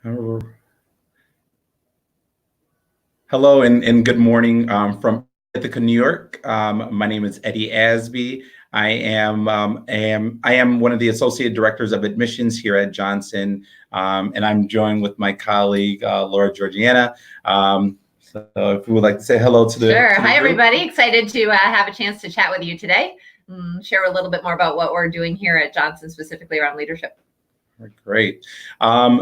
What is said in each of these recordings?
Uh, Hello and good morning from Ithaca, New York. My name is Eddie Asby. I am one of the associate directors of admissions here at Johnson, and I'm joined with my colleague Laura Georgiana. So if we would like to say hello to the Sure. to the Hi, group. everybody. Excited to have a chance to chat with you today. Share a little bit more about what we're doing here at Johnson, specifically around leadership. Great.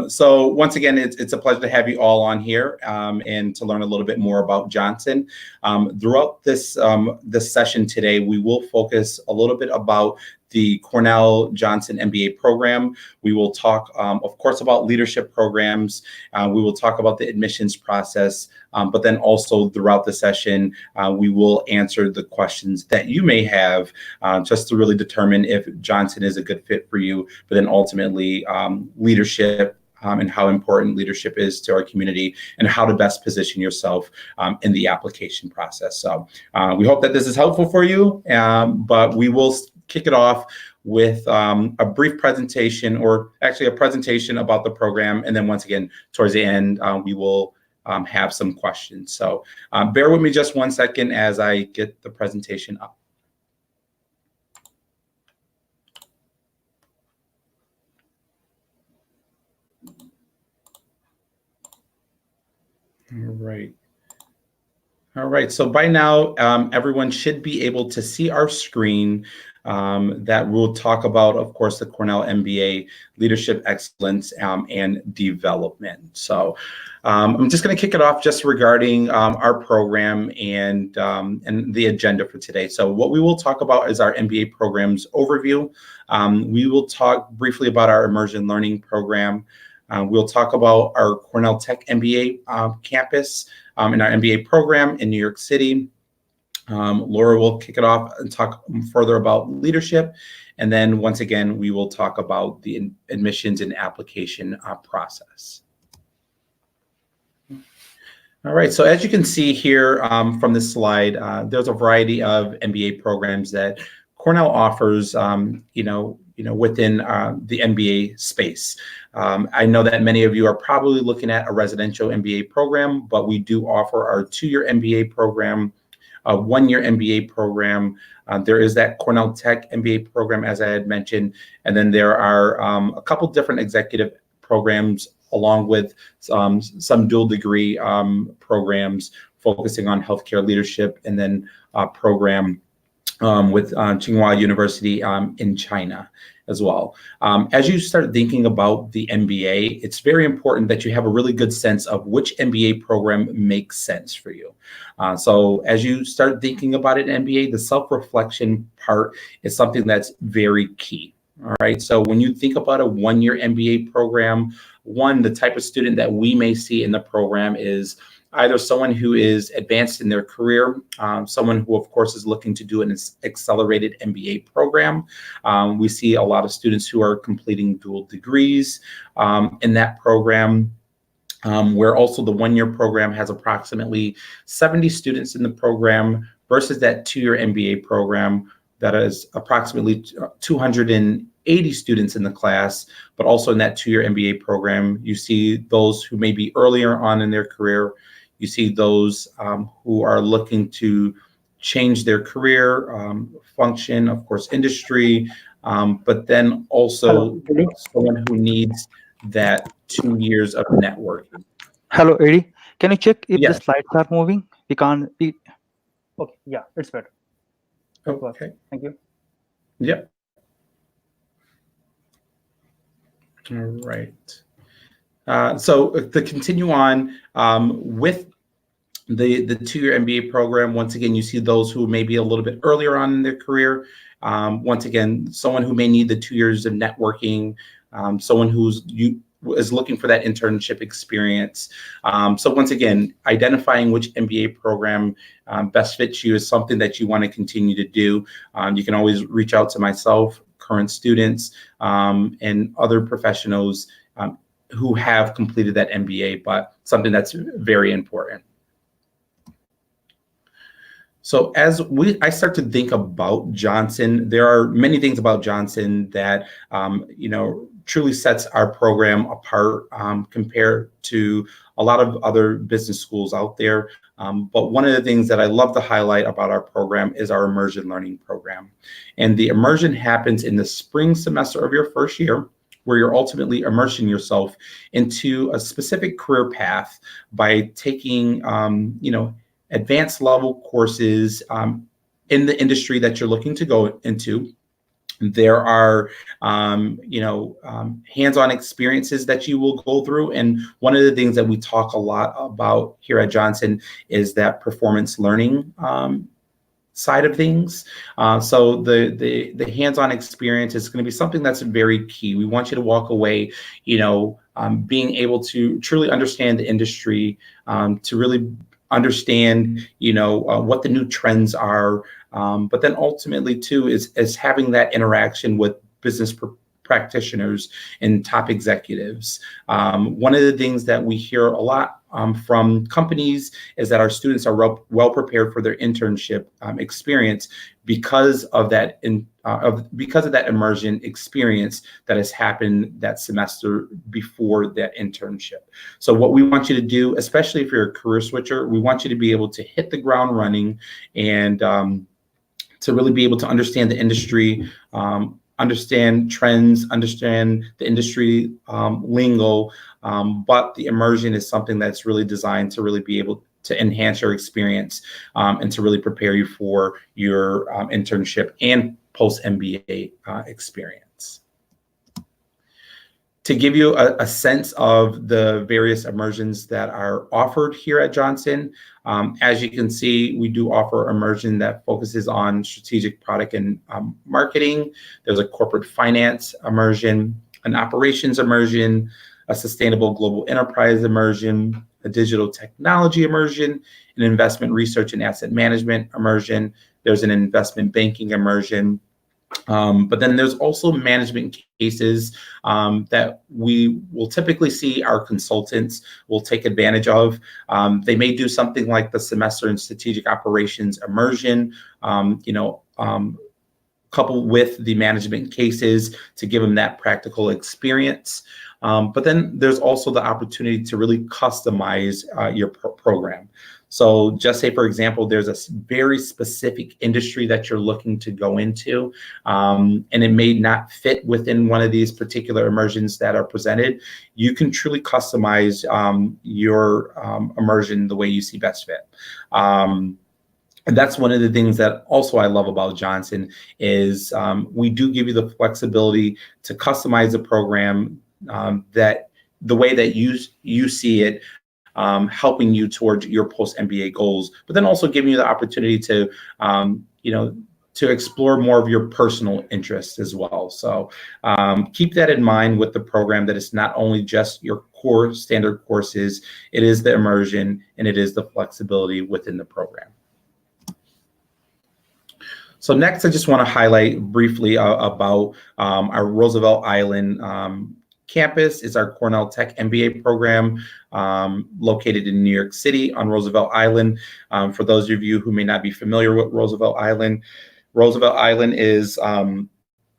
So once again, it's a pleasure to have you all on here and to learn a little bit more about Johnson. Throughout this session today, we will focus a little bit about the Cornell Johnson MBA program. We will talk, of course, about leadership programs. We will talk about the admissions process, but then also throughout the session, we will answer the questions that you may have just to really determine if Johnson is a good fit for you, but then ultimately leadership and how important leadership is to our community and how to best position yourself in the application process. So we hope that this is helpful for you, but we will kick it off with a brief presentation, or actually a presentation about the program. And then once again, towards the end, we will have some questions. So bear with me just one second as I get the presentation up. All right. So by now, everyone should be able to see our screen that will talk about, of course, the Cornell MBA Leadership Excellence and Development. So I'm just going to kick it off just regarding our program and the agenda for today. So what we will talk about is our MBA Programs Overview. We will talk briefly about our Immersion Learning program. We'll talk about our Cornell Tech MBA campus and our MBA program in New York City. Laura will kick it off and talk further about leadership. And then once again, we will talk about the admissions and application process. All right, so as you can see here from this slide, there's a variety of MBA programs that Cornell offers, within the MBA space. I know that many of you are probably looking at a residential MBA program, but we do offer our 2-year MBA program, a 1-year MBA program. There is that Cornell Tech MBA program, as I had mentioned, and then there are a couple different executive programs along with some dual degree programs focusing on healthcare leadership, and then a program with Tsinghua University in China as well. As you start thinking about the MBA, it's very important that you have a really good sense of which MBA program makes sense for you. So as you start thinking about an MBA, the self-reflection part is something that's very key. All right, so when you think about a 1-year MBA program, the type of student that we may see in the program is either someone who is advanced in their career, someone who, of course, is looking to do an accelerated MBA program. We see a lot of students who are completing dual degrees in that program, where also the 1-year program has approximately 70 students in the program versus that 2-year MBA program that is approximately 280 students in the class. But also in that 2-year MBA program, you see those who may be earlier on in their career. You see those who are looking to change their career, function, of course, industry, but then also someone who needs that 2 years of networking. Hello, Eddie. Can you check if Yes. the slides are moving? Okay, yeah, it's better. Okay. Thank you. Yep. All right. So to continue on with the 2-year MBA program, once again, you see those who may be a little bit earlier on in their career. Once again, someone who may need the 2 years of networking, someone is looking for that internship experience. So once again, identifying which MBA program best fits you is something that you want to continue to do. You can always reach out to myself, current students, and other professionals who have completed that MBA, but something that's very important. So as I start to think about Johnson, there are many things about Johnson that, truly sets our program apart compared to a lot of other business schools out there. But one of the things that I love to highlight about our program is our Immersion Learning program. And the immersion happens in the spring semester of your first year, where you're ultimately immersing yourself into a specific career path by taking, advanced level courses in the industry that you're looking to go into. There are, hands-on experiences that you will go through. And one of the things that we talk a lot about here at Johnson is that performance learning side of things. So the hands-on experience is going to be something that's very key. We want you to walk away, being able to truly understand the industry, to really understand, what the new trends are. But then ultimately too is having that interaction with business practitioners and top executives. One of the things that we hear a lot from companies is that our students are well prepared for their internship experience because of that immersion experience that has happened that semester before that internship. So what we want you to do, especially if you're a career switcher, we want you to be able to hit the ground running and to really be able to understand the industry, understand trends, understand the industry lingo, but the immersion is something that's really designed to really be able to enhance your experience and to really prepare you for your internship and post-MBA experience. To give you a sense of the various immersions that are offered here at Johnson, as you can see, we do offer immersion that focuses on strategic product and marketing. There's a corporate finance immersion, an operations immersion, a sustainable global enterprise immersion, a digital technology immersion, an investment research and asset management immersion. There's an investment banking immersion. But then there's also management cases that we will typically see our consultants will take advantage of. They may do something like the semester in strategic operations immersion, coupled with the management cases to give them that practical experience. But then there's also the opportunity to really customize your program. So just say, for example, there's a very specific industry that you're looking to go into, and it may not fit within one of these particular immersions that are presented. You can truly customize your immersion the way you see best fit. And that's one of the things that also I love about Johnson is we do give you the flexibility to customize the program that the way that you see it, helping you towards your post-MBA goals, but then also giving you the opportunity to, to explore more of your personal interests as well. So keep that in mind with the program, that it's not only just your core standard courses, it is the immersion and it is the flexibility within the program. So next, I just want to highlight briefly about our Roosevelt Island campus. Is our Cornell Tech MBA program located in New York City on Roosevelt Island. For those of you who may not be familiar with Roosevelt Island is an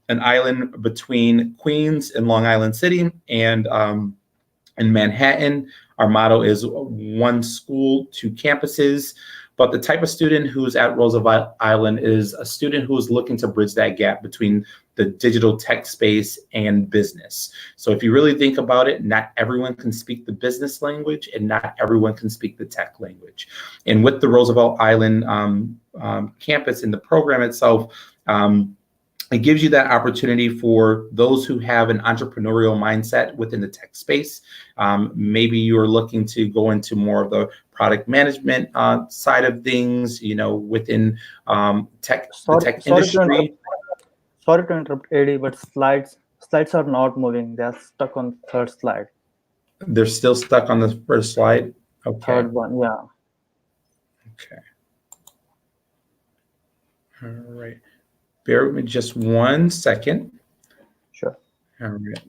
island between Queens and Long Island City and in Manhattan. Our motto is one school, two campuses. But the type of student who's at Roosevelt Island is a student who is looking to bridge that gap between the digital tech space and business. So if you really think about it, not everyone can speak the business language and not everyone can speak the tech language. And with the Roosevelt Island campus and the program itself, it gives you that opportunity for those who have an entrepreneurial mindset within the tech space. Maybe you're looking to go into more of the product management side of things, within the tech industry. Sorry to interrupt, AD, but slides are not moving. They are stuck on third slide. They're still stuck on the first slide? Okay. Third one, yeah. Okay. All right. Bear with me just 1 second. Sure. All right.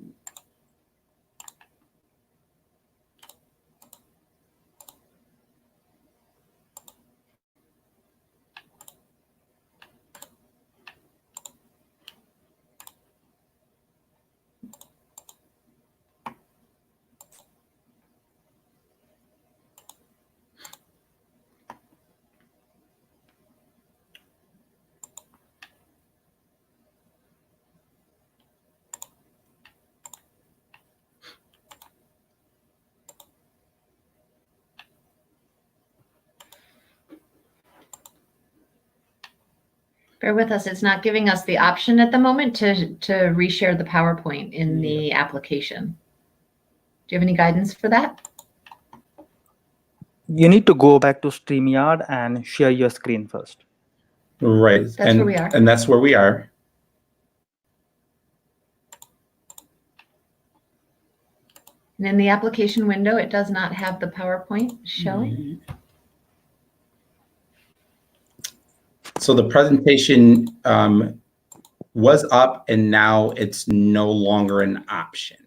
Bear with us. It's not giving us the option at the moment to reshare the PowerPoint in the application. Do you have any guidance for that? You need to go back to StreamYard and share your screen first. Right. That's where we are. And that's where we are. And in the application window, it does not have the PowerPoint showing. So the presentation was up and now it's no longer an option.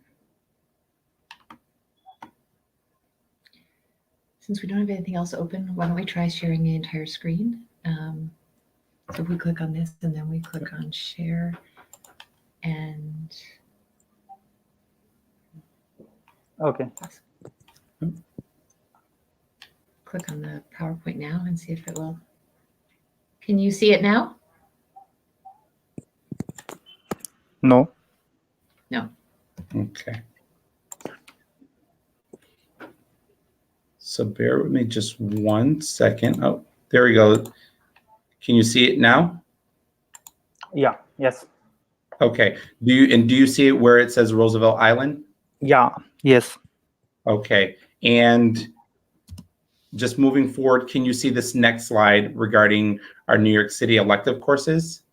Since we don't have anything else open, why don't we try sharing the entire screen? So if we click on this and then we click on share and Okay. click on the PowerPoint now and see if it will. Can you see it now? No. No. Okay. So bear with me just 1 second. Oh, there we go. Can you see it now? Yeah. Yes. Okay. Do you see it where it says Roosevelt Island? Yeah. Yes. Okay. And just moving forward, can you see this next slide regarding our New York City elective courses?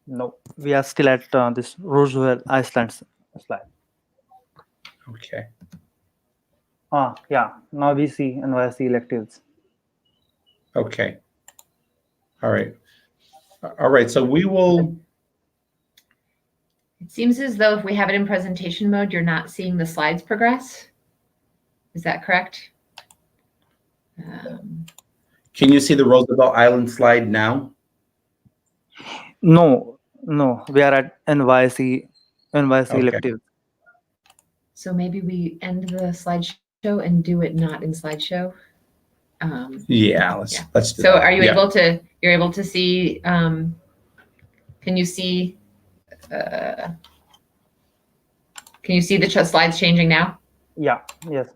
No. We are still at this Roosevelt Island slide. Okay. Yeah. Now we see NYC electives. Okay. All right. All right. So we will. It seems as though if we have it in presentation mode, you're not seeing the slides progress. Is that correct? Can you see the Roosevelt Island slide now? No. No. We are at NYC Okay. electives. So maybe we end the slideshow and do it not in slideshow. Yeah. Let's do So that. are you Yeah. able to? You're able to see. Can you see? Can you see the slides changing now? Yeah. Yes.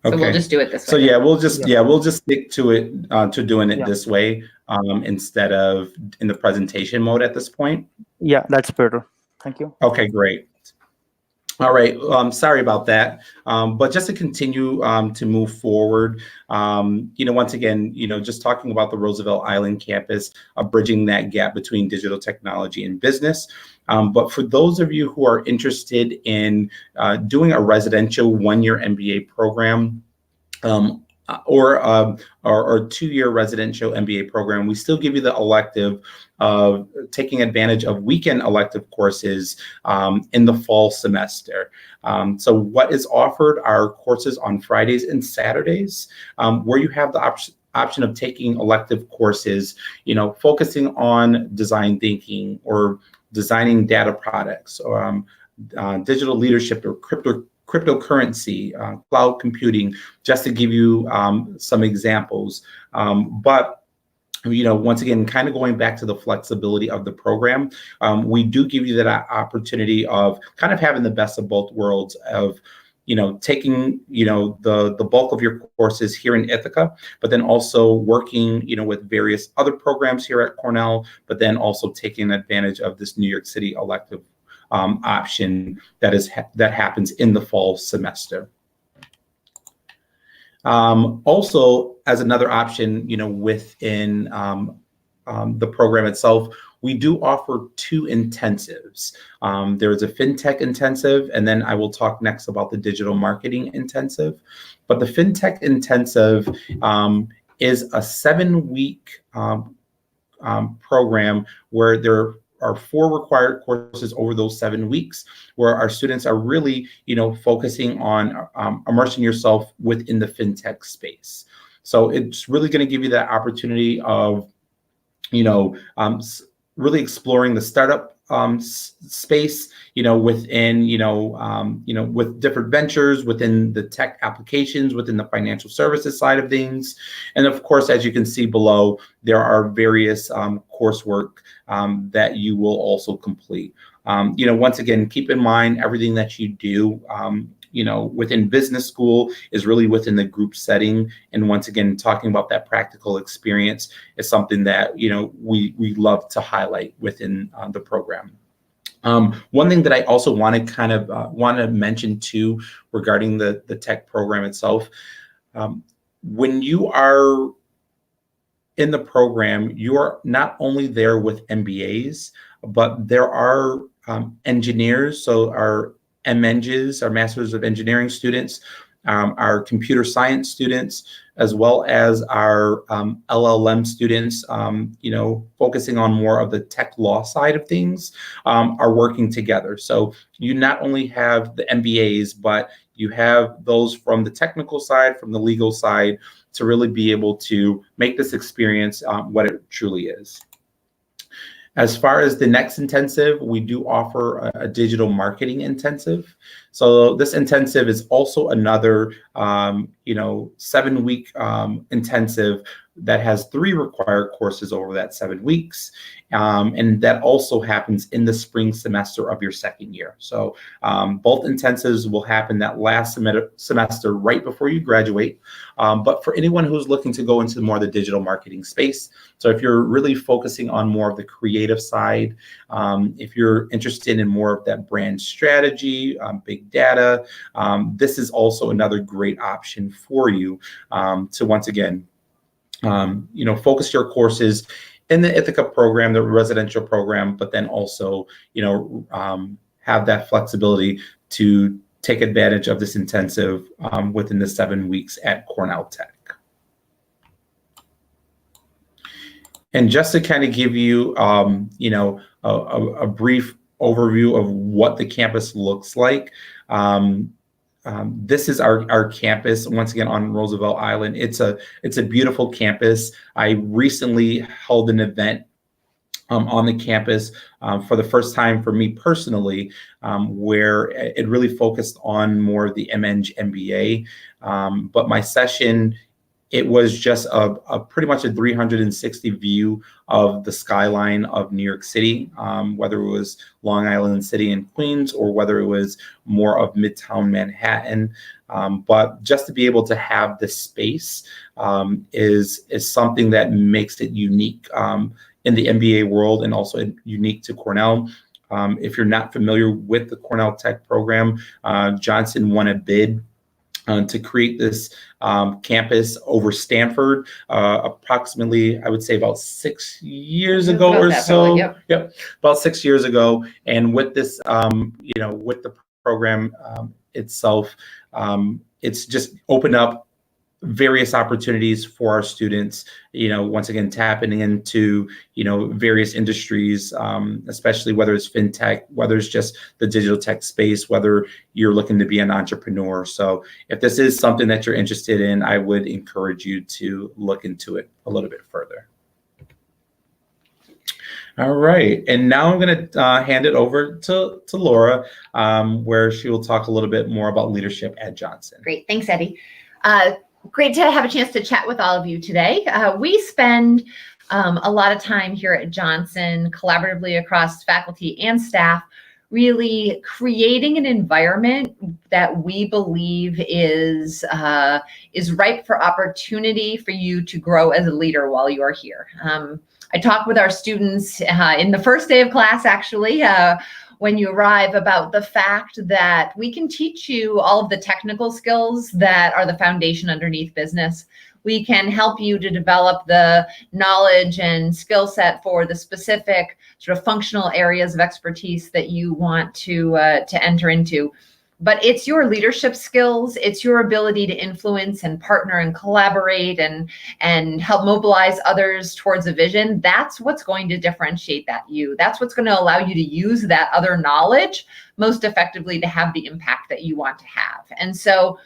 So Okay. we'll just do it this way. So yeah, we'll just Yeah. we'll just stick to it to doing it Yeah. this way instead of in the presentation mode at this point. Yeah. That's better. Thank you. Okay, great. All right. Sorry about that. But just to continue to move forward, once again, just talking about the Roosevelt Island campus, bridging that gap between digital technology and business. But for those of you who are interested in doing a residential one-year MBA program, or a 2-year residential MBA program, we still give you the elective of taking advantage of weekend elective courses in the fall semester. So what is offered are courses on Fridays and Saturdays, where you have the option of taking elective courses, focusing on design thinking or designing data products, or digital leadership or cryptocurrency, cloud computing, just to give you some examples. But once again, kind of going back to the flexibility of the program, we do give you that opportunity of kind of having the best of both worlds of, taking, the bulk of your courses here in Ithaca, but then also working, with various other programs here at Cornell, but then also taking advantage of this New York City elective option that happens in the fall semester. Also, as another option, within the program itself, we do offer 2 intensives. There's a FinTech intensive, and then I will talk next about the digital marketing intensive. But the FinTech intensive is a 7-week program where there are 4 required courses over those 7 weeks, where our students are really, focusing on immersing yourself within the FinTech space. So it's really going to give you that opportunity of, really exploring the startup space, within, with different ventures within the tech applications, within the financial services side of things. And of course, as you can see below, there are various coursework that you will also complete. Once again, keep in mind everything that you do, within business school is really within the group setting. And once again, talking about that practical experience is something that, we love to highlight within the program. One thing that I also want to mention too regarding the tech program itself, when you are in the program, you are not only there with MBAs, but there are engineers, so our MEngs, our Masters of Engineering students, our computer science students, as well as our LLM students, focusing on more of the tech law side of things, are working together. So you not only have the MBAs, but you have those from the technical side, from the legal side, to really be able to make this experience what it truly is. As far as the next intensive, we do offer a digital marketing intensive. So this intensive is also another, 7-week intensive that has 3 required courses over that 7 weeks. And that also happens in the spring semester of your second year. So both intensives will happen that last semester right before you graduate. But for anyone who's looking to go into more of the digital marketing space, so if you're really focusing on more of the creative side, if you're interested in more of that brand strategy, big data, this is also another great option for you to once again, focus your courses in the Ithaca program, the residential program, but then also, have that flexibility to take advantage of this intensive within the 7 weeks at Cornell Tech. And just to kind of give you, a brief overview of what the campus looks like. This is our campus, once again, on Roosevelt Island. It's a beautiful campus. I recently held an event on the campus for the first time for me personally, where it really focused on more of the MEng MBA. But my session, it was just a pretty much a 360 view of the skyline of New York City, whether it was Long Island City and Queens or whether it was more of Midtown Manhattan. But just to be able to have this space is something that makes it unique in the MBA world and also unique to Cornell. If you're not familiar with the Cornell Tech program, Johnson won a bid to create this campus over Stanford, approximately, I would say about 6 years ago or so. Probably, yep, about 6 years ago. And with this, with the program itself, it's just opened up various opportunities for our students, once again, tapping into, various industries, especially whether it's fintech, whether it's just the digital tech space, whether you're looking to be an entrepreneur. So if this is something that you're interested in, I would encourage you to look into it a little bit further. All right, and now I'm going to hand it over to Laura, where she will talk a little bit more about leadership at Johnson. Great, thanks, Eddie. Great to have a chance to chat with all of you today. We spend a lot of time here at Johnson collaboratively across faculty and staff, really creating an environment that we believe is ripe for opportunity for you to grow as a leader while you are here. I talk with our students in the first day of class, actually, when you arrive, about the fact that we can teach you all of the technical skills that are the foundation underneath business. We can help you to develop the knowledge and skill set for the specific sort of functional areas of expertise that you want to enter into. But it's your leadership skills, it's your ability to influence and partner and collaborate and help mobilize others towards a vision. That's what's going to differentiate you. That's what's going to allow you to use that other knowledge most effectively to have the impact that you want to have. And so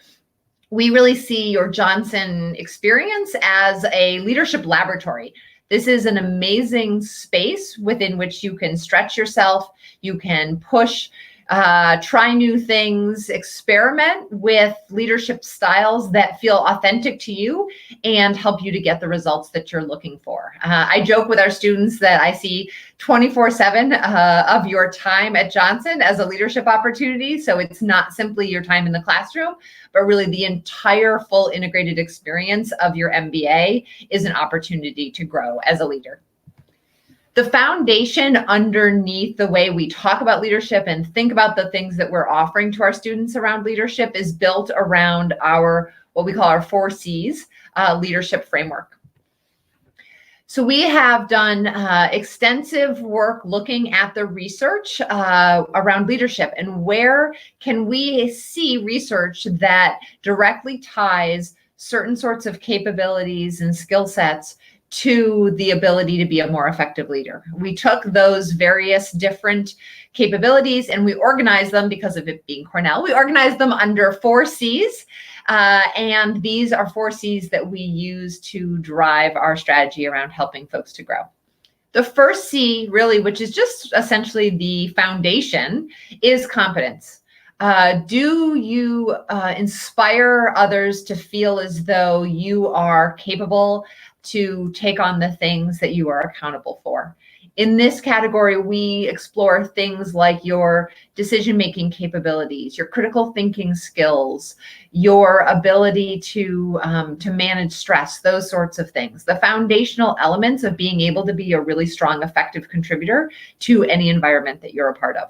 we really see your Johnson experience as a leadership laboratory. This is an amazing space within which you can stretch yourself, you can push try new things, experiment with leadership styles that feel authentic to you and help you to get the results that you're looking for. I joke with our students that I see 24/7 of your time at Johnson as a leadership opportunity. So it's not simply your time in the classroom, but really the entire full integrated experience of your MBA is an opportunity to grow as a leader. The foundation underneath the way we talk about leadership and think about the things that we're offering to our students around leadership is built around our, what we call our 4 C's leadership framework. So we have done extensive work looking at the research around leadership and where can we see research that directly ties certain sorts of capabilities and skill sets to the ability to be a more effective leader. We took those various different capabilities and we organized them, because of it being Cornell, we organized them under 4 C's. And these are 4 C's that we use to drive our strategy around helping folks to grow. The first C, really, which is just essentially the foundation, is competence. Do you inspire others to feel as though you are capable to take on the things that you are accountable for? In this category, we explore things like your decision-making capabilities, your critical thinking skills, your ability to manage stress, those sorts of things. The foundational elements of being able to be a really strong, effective contributor to any environment that you're a part of.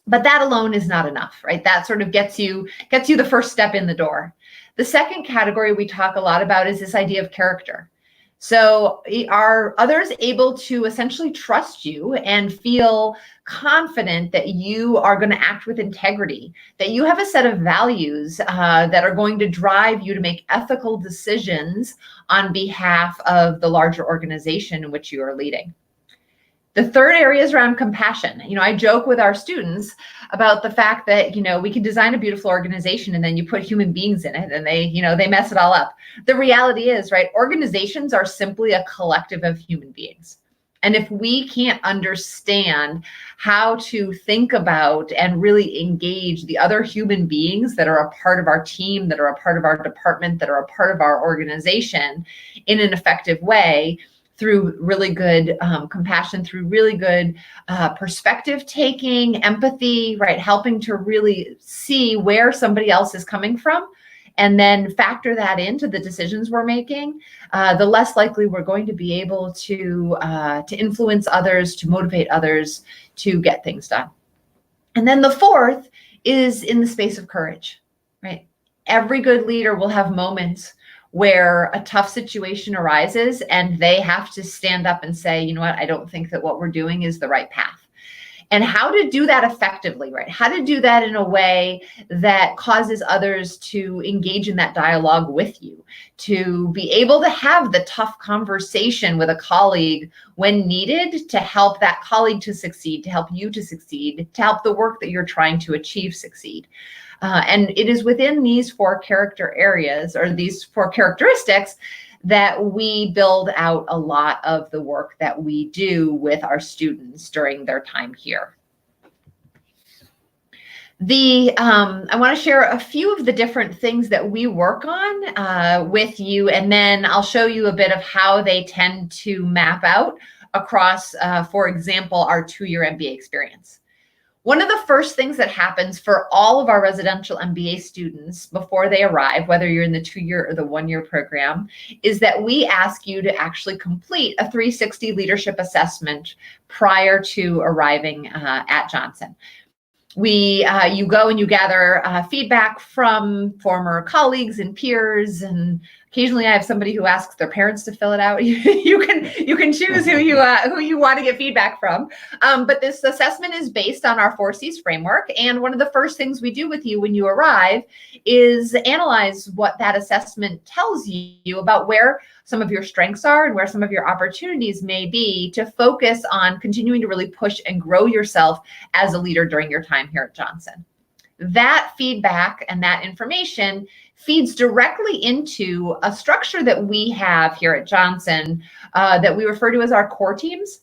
But that alone is not enough, right? That sort of gets you the first step in the door. The second category we talk a lot about is this idea of character. So are others able to essentially trust you and feel confident that you are going to act with integrity, that you have a set of values that are going to drive you to make ethical decisions on behalf of the larger organization in which you are leading? The third area is around compassion. I joke with our students about the fact that, we can design a beautiful organization and then you put human beings in it and they mess it all up. The reality is, right, organizations are simply a collective of human beings. And if we can't understand how to think about and really engage the other human beings that are a part of our team, that are a part of our department, that are a part of our organization in an effective way, through really good compassion, through really good perspective taking, empathy, right? Helping to really see where somebody else is coming from and then factor that into the decisions we're making, the less likely we're going to be able to influence others, to motivate others to get things done. And then the fourth is in the space of courage, right? Every good leader will have moments where a tough situation arises and they have to stand up and say, you know what, I don't think that what we're doing is the right path. And how to do that effectively, right? How to do that in a way that causes others to engage in that dialogue with you, to be able to have the tough conversation with a colleague when needed to help that colleague to succeed, to help you to succeed, to help the work that you're trying to achieve succeed. And it is within these 4 character areas, or these 4 characteristics, that we build out a lot of the work that we do with our students during their time here. I want to share a few of the different things that we work on with you, and then I'll show you a bit of how they tend to map out across, for example, our 2-year MBA experience. One of the first things that happens for all of our residential MBA students before they arrive, whether you're in the 2-year or the 1-year program, is that we ask you to actually complete a 360 leadership assessment prior to arriving at Johnson. You go and you gather feedback from former colleagues and peers, and occasionally I have somebody who asks their parents to fill it out. You can choose who you want to get feedback from. But this assessment is based on our 4 C's framework. And one of the first things we do with you when you arrive is analyze what that assessment tells you about where some of your strengths are and where some of your opportunities may be to focus on continuing to really push and grow yourself as a leader during your time here at Johnson. That feedback and that information feeds directly into a structure that we have here at Johnson that we refer to as our core teams.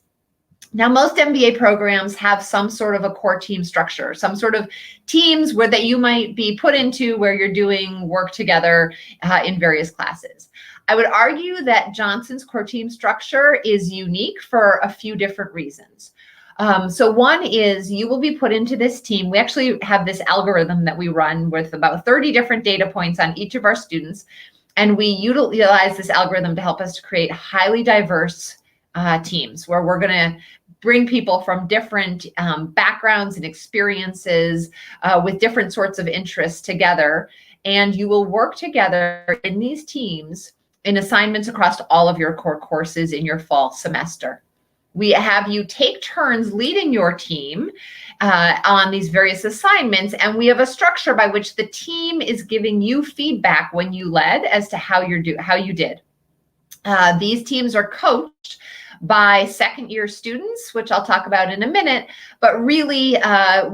Now, most MBA programs have some sort of a core team structure, some sort of teams where that you might be put into where you're doing work together in various classes. I would argue that Johnson's core team structure is unique for a few different reasons. So one is you will be put into this team. We actually have this algorithm that we run with about 30 different data points on each of our students. And we utilize this algorithm to help us to create highly diverse teams where we're going to bring people from different backgrounds and experiences with different sorts of interests together. And you will work together in these teams in assignments across all of your core courses in your fall semester. We have you take turns leading your team on these various assignments, and we have a structure by which the team is giving you feedback when you led as to how you did. These teams are coached by second-year students, which I'll talk about in a minute, but really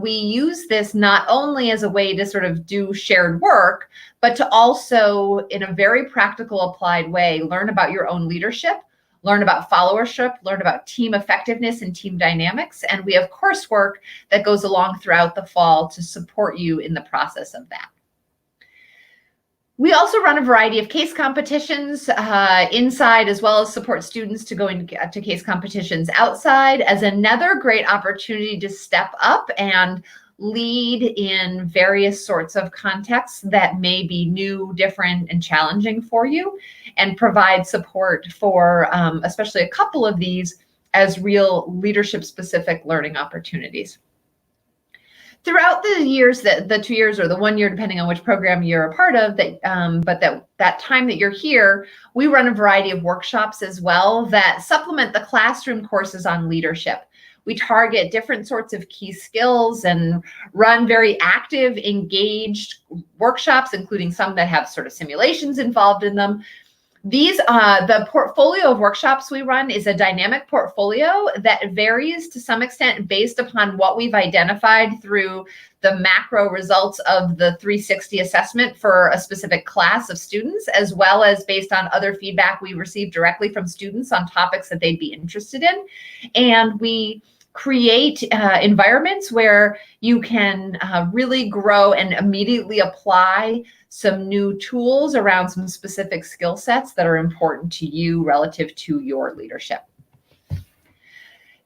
we use this not only as a way to sort of do shared work, but to also, in a very practical, applied way, learn about your own leadership, learn about followership, learn about team effectiveness and team dynamics. And we have coursework that goes along throughout the fall to support you in the process of that. We also run a variety of case competitions inside, as well as support students to go into case competitions outside as another great opportunity to step up and lead in various sorts of contexts that may be new, different, and challenging for you, and provide support for especially a couple of these as real leadership-specific learning opportunities. Throughout the years, the 2 years or the 1 year, depending on which program you're a part of, that time that you're here, we run a variety of workshops as well that supplement the classroom courses on leadership. We target different sorts of key skills and run very active, engaged workshops, including some that have sort of simulations involved in them. These, the portfolio of workshops we run is a dynamic portfolio that varies to some extent based upon what we've identified through the macro results of the 360 assessment for a specific class of students, as well as based on other feedback we receive directly from students on topics that they'd be interested in. And we create environments where you can really grow and immediately apply some new tools around some specific skill sets that are important to you relative to your leadership.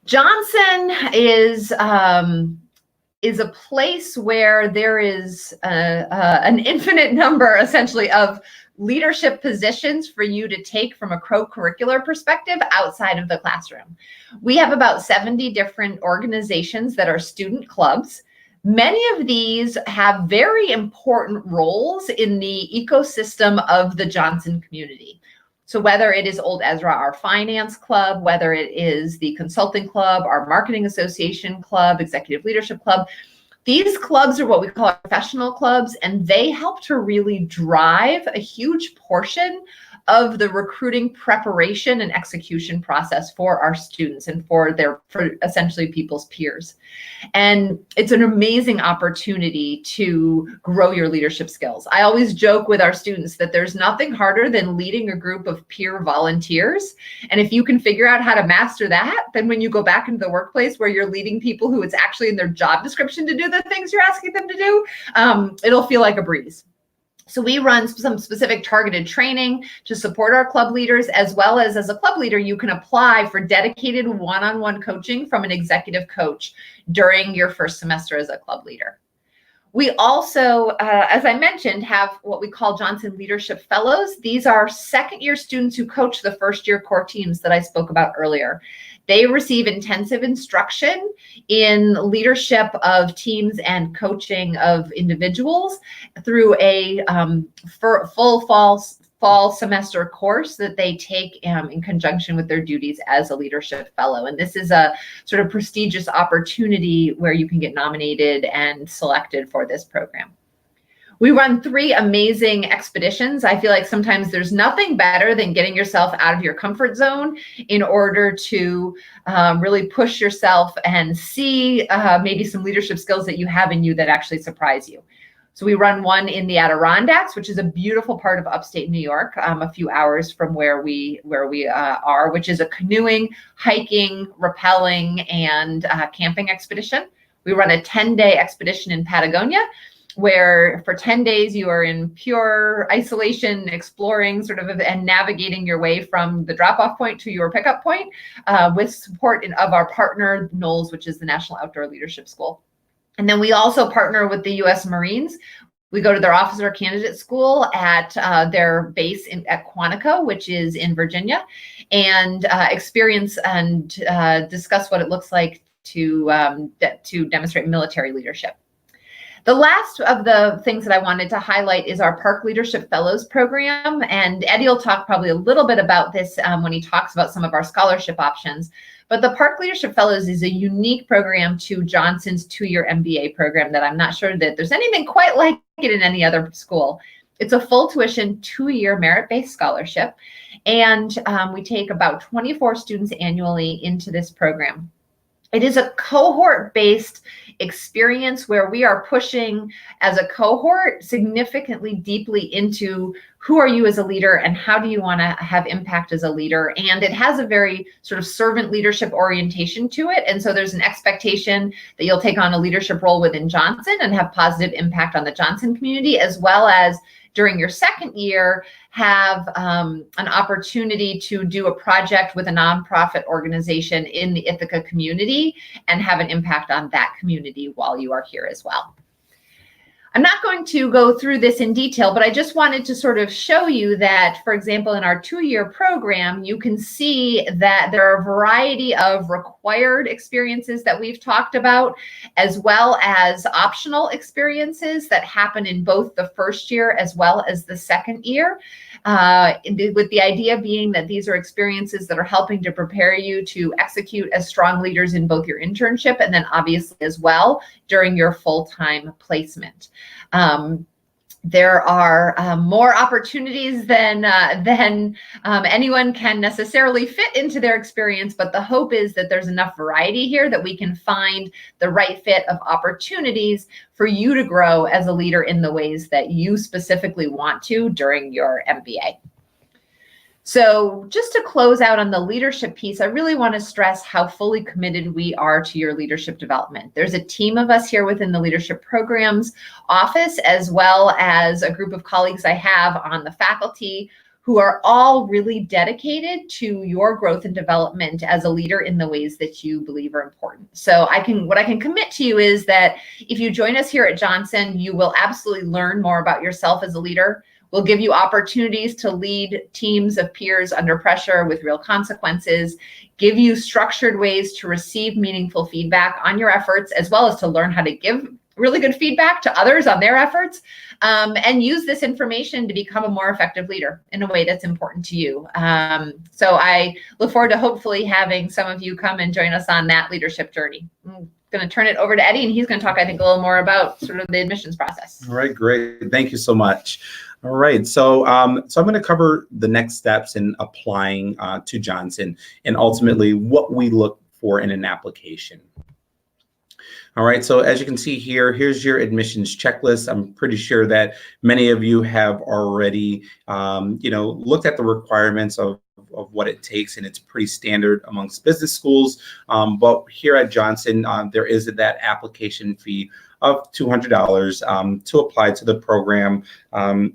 Johnson is a place where there is an infinite number, essentially, of leadership positions for you to take from a co-curricular perspective outside of the classroom. We have about 70 different organizations that are student clubs. Many of these have very important roles in the ecosystem of the Johnson community. So whether it is Old Ezra, our finance club, whether it is the consulting club, our marketing association club, executive leadership club, these clubs are what we call our professional clubs, and they help to really drive a huge portion of the recruiting preparation and execution process for our students and for essentially people's peers. And it's an amazing opportunity to grow your leadership skills. I always joke with our students that there's nothing harder than leading a group of peer volunteers. And if you can figure out how to master that, then when you go back into the workplace where you're leading people who it's actually in their job description to do the things you're asking them to do, it'll feel like a breeze. So we run some specific targeted training to support our club leaders, as well as a club leader, you can apply for dedicated one-on-one coaching from an executive coach during your first semester as a club leader. We also, as I mentioned, have what we call Johnson Leadership Fellows. These are second-year students who coach the first-year core teams that I spoke about earlier. They receive intensive instruction in leadership of teams and coaching of individuals through a full fall semester course that they take in conjunction with their duties as a leadership fellow. And this is a sort of prestigious opportunity where you can get nominated and selected for this program. We run 3 amazing expeditions. I feel like sometimes there's nothing better than getting yourself out of your comfort zone in order to really push yourself and see maybe some leadership skills that you have in you that actually surprise you. So we run one in the Adirondacks, which is a beautiful part of upstate New York, a few hours from where we are, which is a canoeing, hiking, rappelling, and camping expedition. We run a 10-day expedition in Patagonia, where for 10 days you are in pure isolation, exploring sort of and navigating your way from the drop-off point to your pickup point, with support of our partner, NOLS, which is the National Outdoor Leadership School. And then we also partner with the U.S. Marines. We go to their officer candidate school at their base at Quantico, which is in Virginia, and experience and discuss what it looks like to demonstrate military leadership. The last of the things that I wanted to highlight is our Park Leadership Fellows program. And Eddie will talk probably a little bit about this when he talks about some of our scholarship options. But the Park Leadership Fellows is a unique program to Johnson's 2-year MBA program that I'm not sure that there's anything quite like it in any other school. It's a full tuition 2-year merit-based scholarship. And we take about 24 students annually into this program. It is a cohort-based experience where we are pushing as a cohort significantly deeply into who are you as a leader and how do you want to have impact as a leader. And it has a very sort of servant leadership orientation to it. And so there's an expectation that you'll take on a leadership role within Johnson and have positive impact on the Johnson community, as well as during your second year, have an opportunity to do a project with a nonprofit organization in the Ithaca community and have an impact on that community while you are here as well. I'm not going to go through this in detail, but I just wanted to sort of show you that, for example, in our 2-year program, you can see that there are a variety of required experiences that we've talked about, as well as optional experiences that happen in both the first year as well as the second year, with the idea being that these are experiences that are helping to prepare you to execute as strong leaders in both your internship and then obviously as well during your full-time placement. There are more opportunities than anyone can necessarily fit into their experience, but the hope is that there's enough variety here that we can find the right fit of opportunities for you to grow as a leader in the ways that you specifically want to during your MBA. So just to close out on the leadership piece, I really want to stress how fully committed we are to your leadership development. There's a team of us here within the leadership programs office, as well as a group of colleagues I have on the faculty who are all really dedicated to your growth and development as a leader in the ways that you believe are important. So what I can commit to you is that if you join us here at Johnson, you will absolutely learn more about yourself as a leader. We'll give you opportunities to lead teams of peers under pressure with real consequences, give you structured ways to receive meaningful feedback on your efforts, as well as to learn how to give really good feedback to others on their efforts, and use this information to become a more effective leader in a way that's important to you. So I look forward to hopefully having some of you come and join us on that leadership journey. I'm going to turn it over to Eddie, and he's going to talk, I think, a little more about sort of the admissions process. All right, great. Thank you so much. All right, so I'm going to cover the next steps in applying to Johnson and ultimately what we look for in an application. All right, so as you can see here, here's your admissions checklist. I'm pretty sure that many of you have already, looked at the requirements of what it takes, and it's pretty standard amongst business schools. But here at Johnson, there is that application fee of $200 to apply to the program.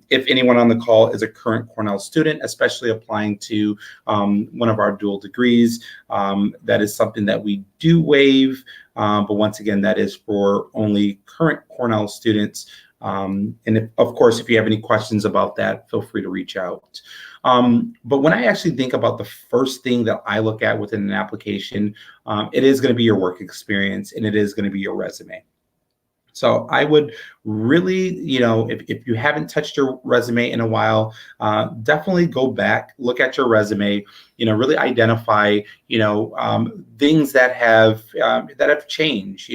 If anyone on the call is a current Cornell student, especially applying to one of our dual degrees, that is something that we do waive. But once again, that is for only current Cornell students. And of course, if you have any questions about that, feel free to reach out. But when I actually think about the first thing that I look at within an application, it is going to be your work experience, and it is going to be your resume. So I would really, if you haven't touched your resume in a while, definitely go back, look at your resume, really identify, things that have changed,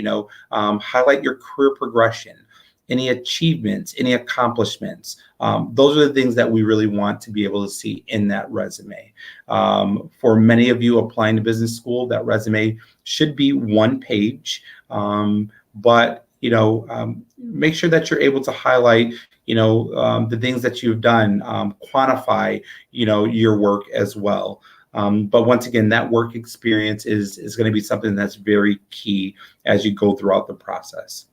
highlight your career progression, any achievements, any accomplishments. Those are the things that we really want to be able to see in that resume. For many of you applying to business school, that resume should be one page. But make sure that you're able to highlight, the things that you've done, quantify, your work as well. But once again, that work experience is going to be something that's very key as you go throughout the process.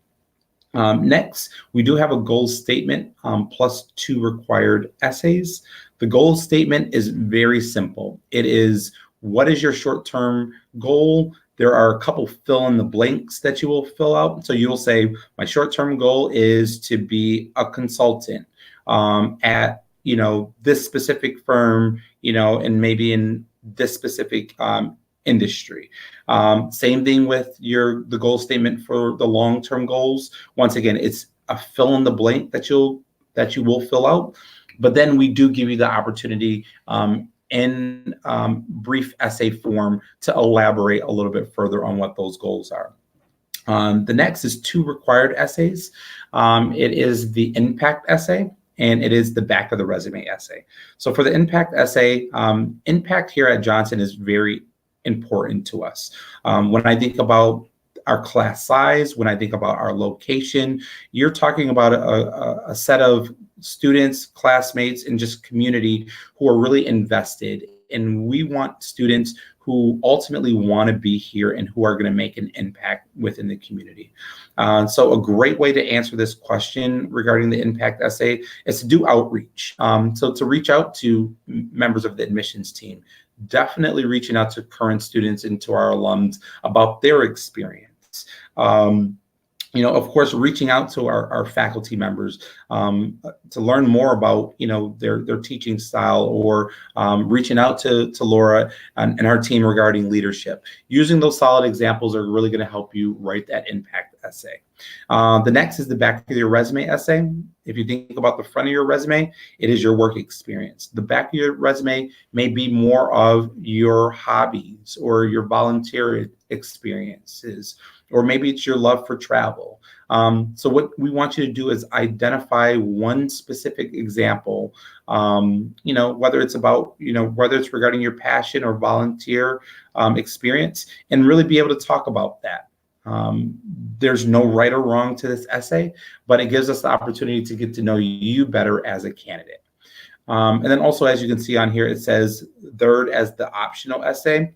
Next, we do have a goal statement plus 2 required essays. The goal statement is very simple. It is, what is your short-term goal? There are a couple fill in the blanks that you will fill out. So you'll say, my short-term goal is to be a consultant at, this specific firm, and maybe in this specific industry. Same thing with the goal statement for the long-term goals. Once again, it's a fill in the blank that you will fill out, but then we do give you the opportunity in brief essay form to elaborate a little bit further on what those goals are. The next is 2 required essays. It is the impact essay, and it is the back of the resume essay. So for the impact essay, impact here at Johnson is very important to us. When I think about our class size, when I think about our location, you're talking about a set of students, classmates, and just community who are really invested. And we want students who ultimately want to be here and who are going to make an impact within the community. So a great way to answer this question regarding the impact essay is to do outreach. So to reach out to members of the admissions team, definitely reaching out to current students and to our alums about their experience. Of course, reaching out to our faculty members to learn more about, their teaching style, or reaching out to Laura and her team regarding leadership. Using those solid examples are really going to help you write that impact essay. The next is the back of your resume essay. If you think about the front of your resume, it is your work experience. The back of your resume may be more of your hobbies or your volunteer experiences, or maybe it's your love for travel. So what we want you to do is identify one specific example, whether it's about, whether it's regarding your passion or volunteer experience, and really be able to talk about that. There's no right or wrong to this essay, but it gives us the opportunity to get to know you better as a candidate. And then also, as you can see on here, it says third as the optional essay.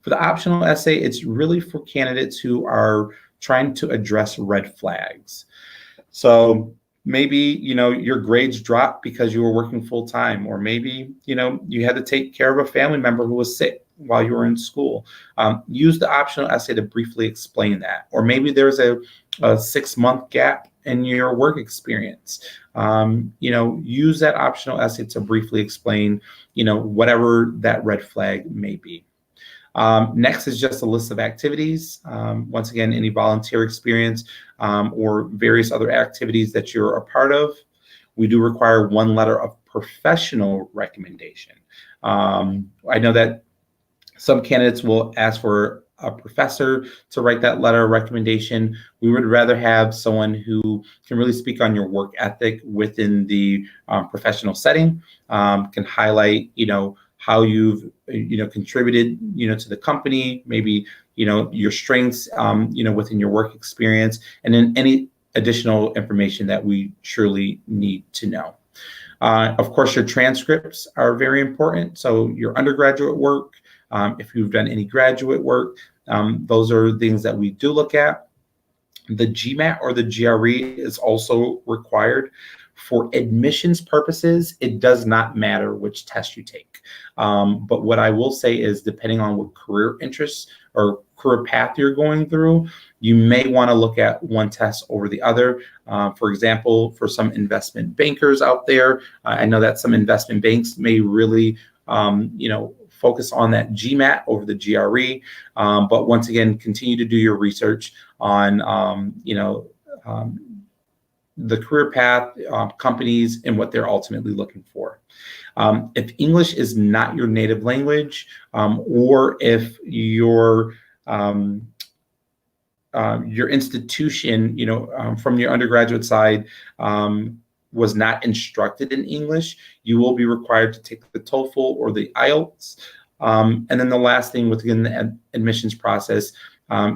For the optional essay, it's really for candidates who are trying to address red flags. So maybe, your grades dropped because you were working full time, or maybe, you had to take care of a family member who was sick while you were in school. Use the optional essay to briefly explain that. Or maybe there's a 6-month gap in your work experience. Use that optional essay to briefly explain, whatever that red flag may be. Next is just a list of activities. Once again, any volunteer experience or various other activities that you're a part of. We do require 1 letter of professional recommendation. I know that some candidates will ask for a professor to write that letter of recommendation. We would rather have someone who can really speak on your work ethic within the professional setting, can highlight, how you've, contributed, to the company, maybe, your strengths, within your work experience, and then any additional information that we surely need to know. Of course, your transcripts are very important. So your undergraduate work, if you've done any graduate work, those are things that we do look at. The GMAT or the GRE is also required. For admissions purposes, it does not matter which test you take. But what I will say is, depending on what career interests or career path you're going through, you may want to look at one test over the other. For example, for some investment bankers out there, I know that some investment banks may really, focus on that GMAT over the GRE. But once again, continue to do your research on, the career path, companies, and what they're ultimately looking for. If English is not your native language, or if your institution, from your undergraduate side, was not instructed in English, you will be required to take the TOEFL or the IELTS. And then the last thing within the admissions process,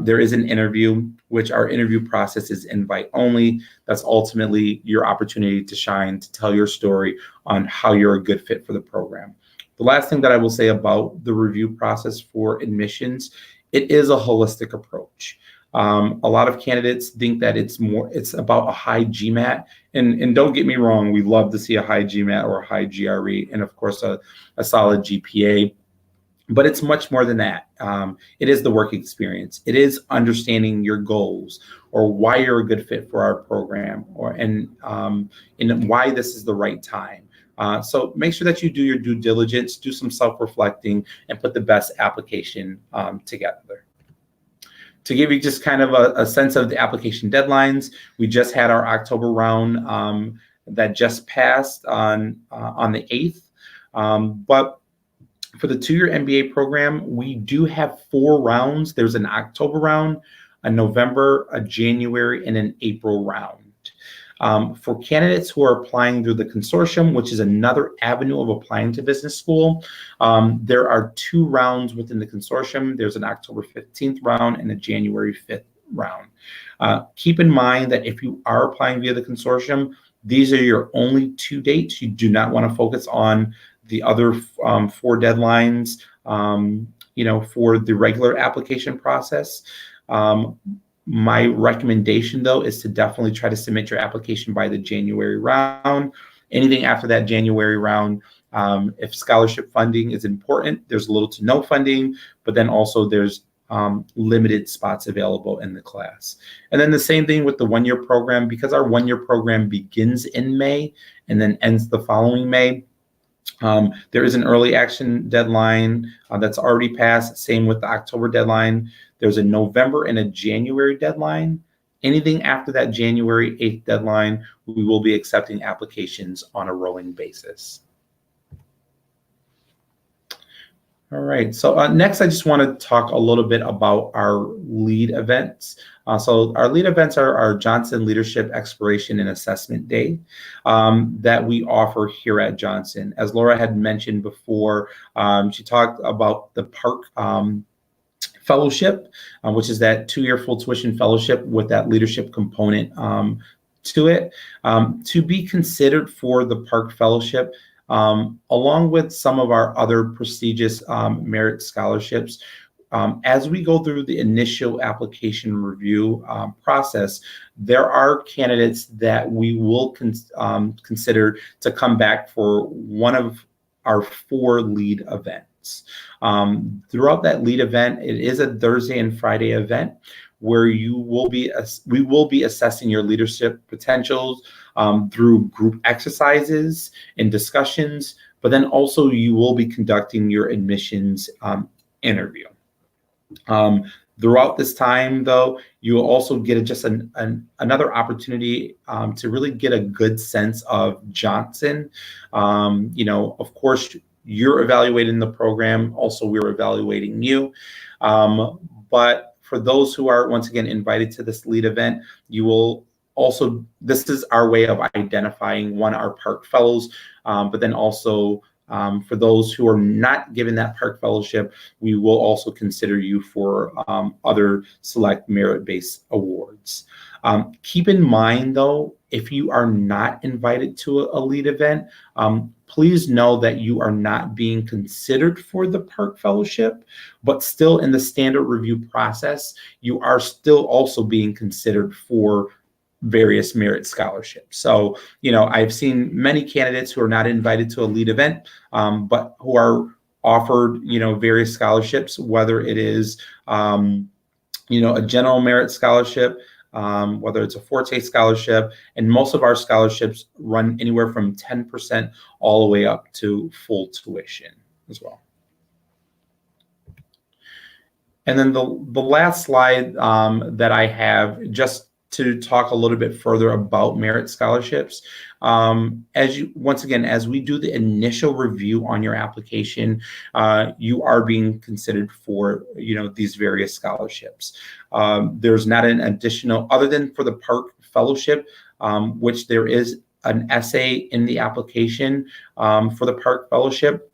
there is an interview, which our interview process is invite only. That's ultimately your opportunity to shine, to tell your story on how you're a good fit for the program. The last thing that I will say about the review process for admissions, it is a holistic approach. A lot of candidates think that it's about a high GMAT, and don't get me wrong, we love to see a high GMAT or a high GRE, and of course a solid GPA, but it's much more than that. It is the work experience. It is understanding your goals or why you're a good fit for our program, and why this is the right time. So make sure that you do your due diligence, do some self-reflecting, and put the best application together. To give you just kind of a sense of the application deadlines, we just had our October round that just passed on the 8th. But for the 2-year MBA program, we do have 4 rounds. There's an October round, a November, a January, and an April round. For candidates who are applying through the consortium, which is another avenue of applying to business school, there are 2 rounds within the consortium. There's an October 15th round and a January 5th round. Keep in mind that if you are applying via the consortium, these are your only 2 dates. You do not want to focus on the other 4 deadlines, for the regular application process. My recommendation, though, is to definitely try to submit your application by the January round. Anything after that January round, if scholarship funding is important, there's little to no funding, but then also there's limited spots available in the class. And then the same thing with the 1-year program, because our 1-year program begins in May and then ends the following May. There is an early action deadline that's already passed. Same with the October deadline. There's a November and a January deadline. Anything after that January 8th deadline, we will be accepting applications on a rolling basis. All right, so next I just want to talk a little bit about our lead events. So our lead events are our Johnson Leadership Exploration and Assessment Day that we offer here at Johnson. As Laura had mentioned before, she talked about the Park Fellowship, which is that 2-year full tuition fellowship with that leadership component to it. To be considered for the Park Fellowship, along with some of our other prestigious merit scholarships, as we go through the initial application review process, there are candidates that we will consider to come back for one of our 4 lead events. Throughout that lead event, it is a Thursday and Friday event where we will be assessing your leadership potentials through group exercises and discussions, but then also you will be conducting your admissions interview. Throughout this time, though, you will also get just another opportunity to really get a good sense of Johnson. Of course, you're evaluating the program. Also, we're evaluating you. But for those who are, once again, invited to this lead event, you will also, this is our way of identifying our Park Fellows, but then also for those who are not given that Park Fellowship, we will also consider you for other select merit-based awards. Keep in mind, though, if you are not invited to a lead event, please know that you are not being considered for the Park Fellowship, but still in the standard review process, you are still also being considered for various merit scholarships. So, I've seen many candidates who are not invited to a lead event, but who are offered, various scholarships, whether it is, a general merit scholarship, whether it's a Forte scholarship, and most of our scholarships run anywhere from 10% all the way up to full tuition as well. And then the last slide that I have, just to talk a little bit further about merit scholarships. Once again, as we do the initial review on your application, you are being considered for, these various scholarships. There's not an additional, other than for the Park Fellowship, which there is an essay in the application for the Park Fellowship.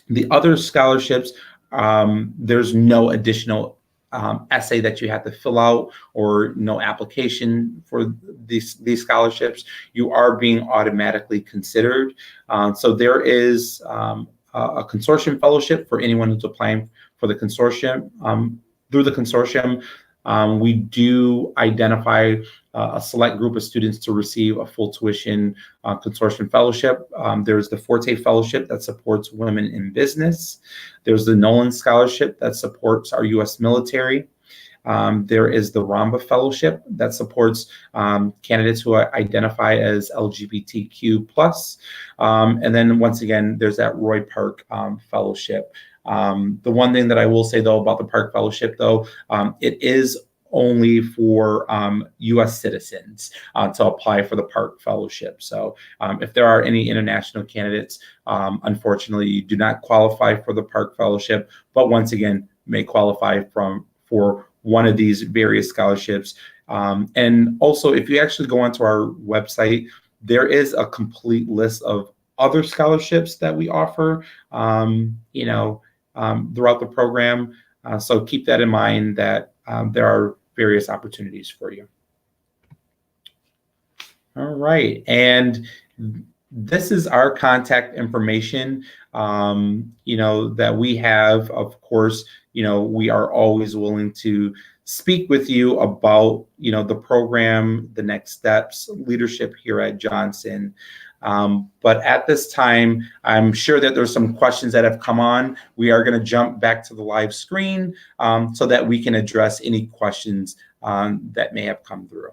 The other scholarships, there's no additional essay that you have to fill out or no application for these scholarships, you are being automatically considered. So there is a consortium fellowship for anyone who's applying for the consortium. Through the consortium, we do identify a select group of students to receive a full tuition consortium fellowship. There's the Forte Fellowship that supports women in business. There's the Nolan Scholarship that supports our U.S. military. There is the Ramba Fellowship that supports candidates who identify as LGBTQ+. And then once again, there's that Roy Park Fellowship. The one thing that I will say, though, about the Park Fellowship, though, it is only for U.S. citizens to apply for the Park Fellowship. So if there are any international candidates, unfortunately, you do not qualify for the Park Fellowship, but once again, may qualify for one of these various scholarships. And also, if you actually go onto our website, there is a complete list of other scholarships that we offer, throughout the program. So keep that in mind, that there are various opportunities for you. All right, and this is our contact information, that we have. Of course, we are always willing to speak with you about, the program, the next steps, leadership here at Johnson. But at this time, I'm sure that there's some questions that have come on. We are going to jump back to the live screen so that we can address any questions that may have come through.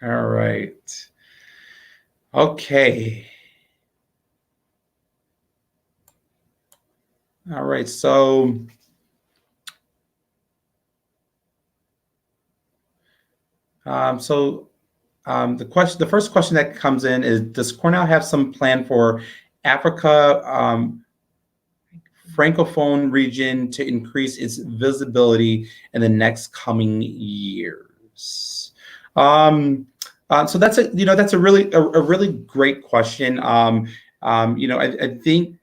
All right. Okay. All right. So the first question that comes in is, does Cornell have some plan for Africa francophone region to increase its visibility in the next coming years? So that's a really great question. I think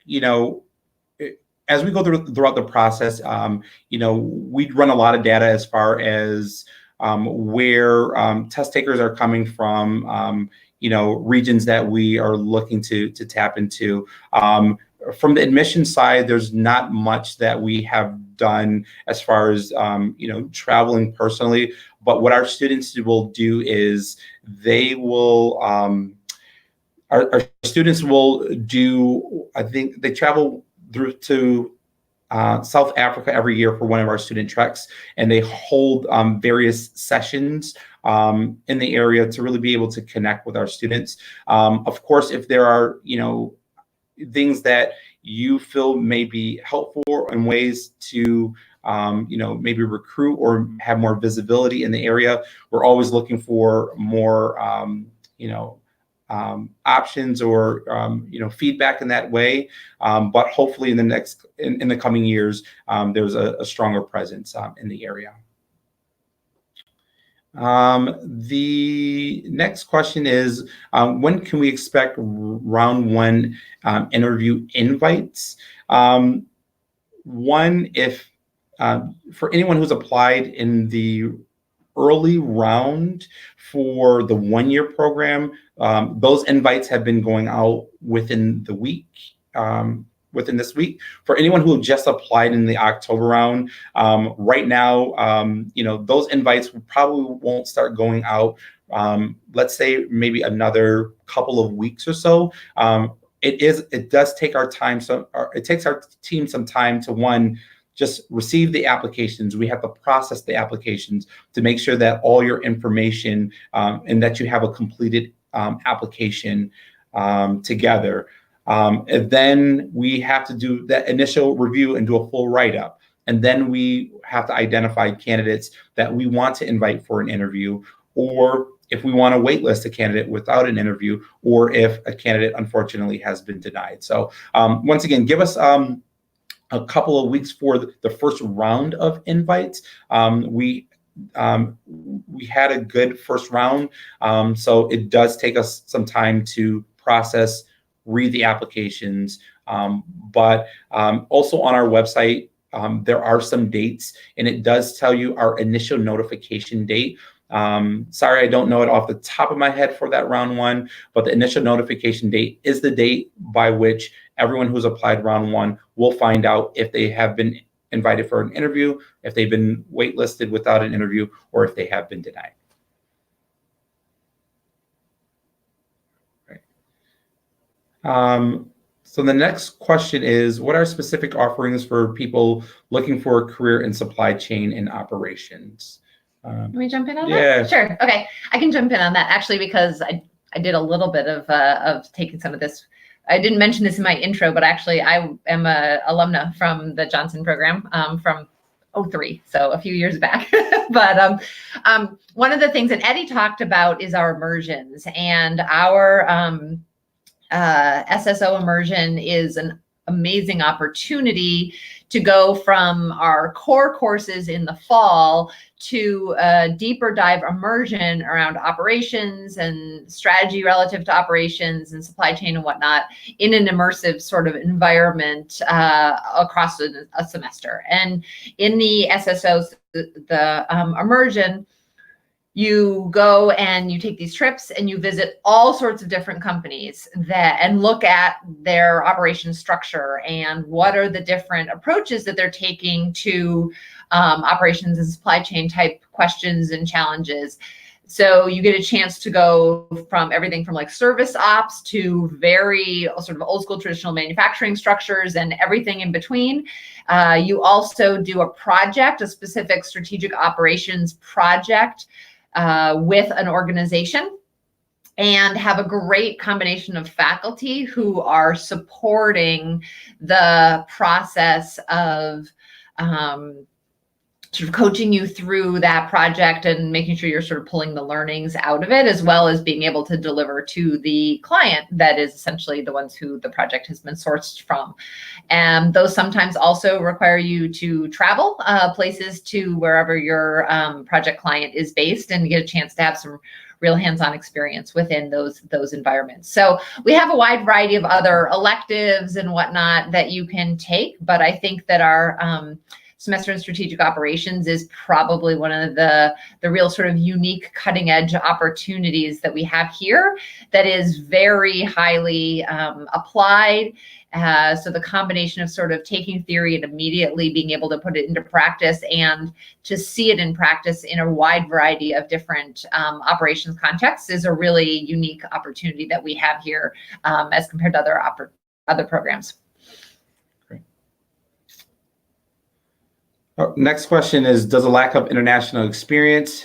as we go throughout the process, we run a lot of data as far as where test takers are coming from, regions that we are looking to tap into. From the admission side, there's not much that we have done as far as, traveling personally. But what our students will do is they will, our students will do, I think they travel through to South Africa every year for one of our student treks, and they hold various sessions in the area to really be able to connect with our students. Of course, if there are, things that you feel may be helpful and ways to, maybe recruit or have more visibility in the area, we're always looking for more, options or feedback in that way, but hopefully in the coming years there's a stronger presence in the area. The next question is, when can we expect round one interview invites? For anyone who's applied in the early round for the one-year program, those invites have been going out within the week, within this week. For anyone who just applied in the October round, right now, those invites probably won't start going out, let's say maybe another couple of weeks or so. It does take our time. It takes our team some time to just receive the applications. We have to process the applications to make sure that all your information and that you have a completed application together. And then we have to do that initial review and do a full write-up. And then we have to identify candidates that we want to invite for an interview, or if we want to waitlist a candidate without an interview, or if a candidate unfortunately has been denied. So once again, give us a couple of weeks for the first round of invites. We had a good first round, so it does take us some time to process, read the applications, But also on our website, there are some dates, and it does tell you our initial notification date. Sorry, I don't know it off the top of my head for that round one, but the initial notification date is the date by which everyone who's applied round one will find out if they have been invited for an interview, if they've been waitlisted without an interview, or if they have been denied. Right. So the next question is, what are specific offerings for people looking for a career in supply chain and operations? Can we jump in on Yeah. that? Sure. Okay. I can jump in on that actually, because I did a little bit of taking some of this. I didn't mention this in my intro, but actually I am a alumna from the Johnson program from 2003, so a few years back. But one of the things that Eddie talked about is our immersions, and our SSO immersion is an amazing opportunity to go from our core courses in the fall to a deeper dive immersion around operations and strategy relative to operations and supply chain and whatnot in an immersive sort of environment across a semester. And in the SSOs, the immersion, you go and you take these trips and you visit all sorts of different companies and look at their operation structure and what are the different approaches that they're taking to operations and supply chain type questions and challenges. So you get a chance to go from everything from like service ops to very sort of old school traditional manufacturing structures and everything in between. You also do a project, a specific strategic operations project with an organization, and have a great combination of faculty who are supporting the process of sort of coaching you through that project and making sure you're sort of pulling the learnings out of it, as well as being able to deliver to the client that is essentially the ones who the project has been sourced from. And those sometimes also require you to travel places to wherever your project client is based and get a chance to have some real hands-on experience within those environments. So we have a wide variety of other electives and whatnot that you can take, but I think that our semester in strategic operations is probably one of the real sort of unique cutting edge opportunities that we have here that is very highly applied. So the combination of sort of taking theory and immediately being able to put it into practice and to see it in practice in a wide variety of different operations contexts is a really unique opportunity that we have here as compared to other programs. Next question is, does a lack of international experience,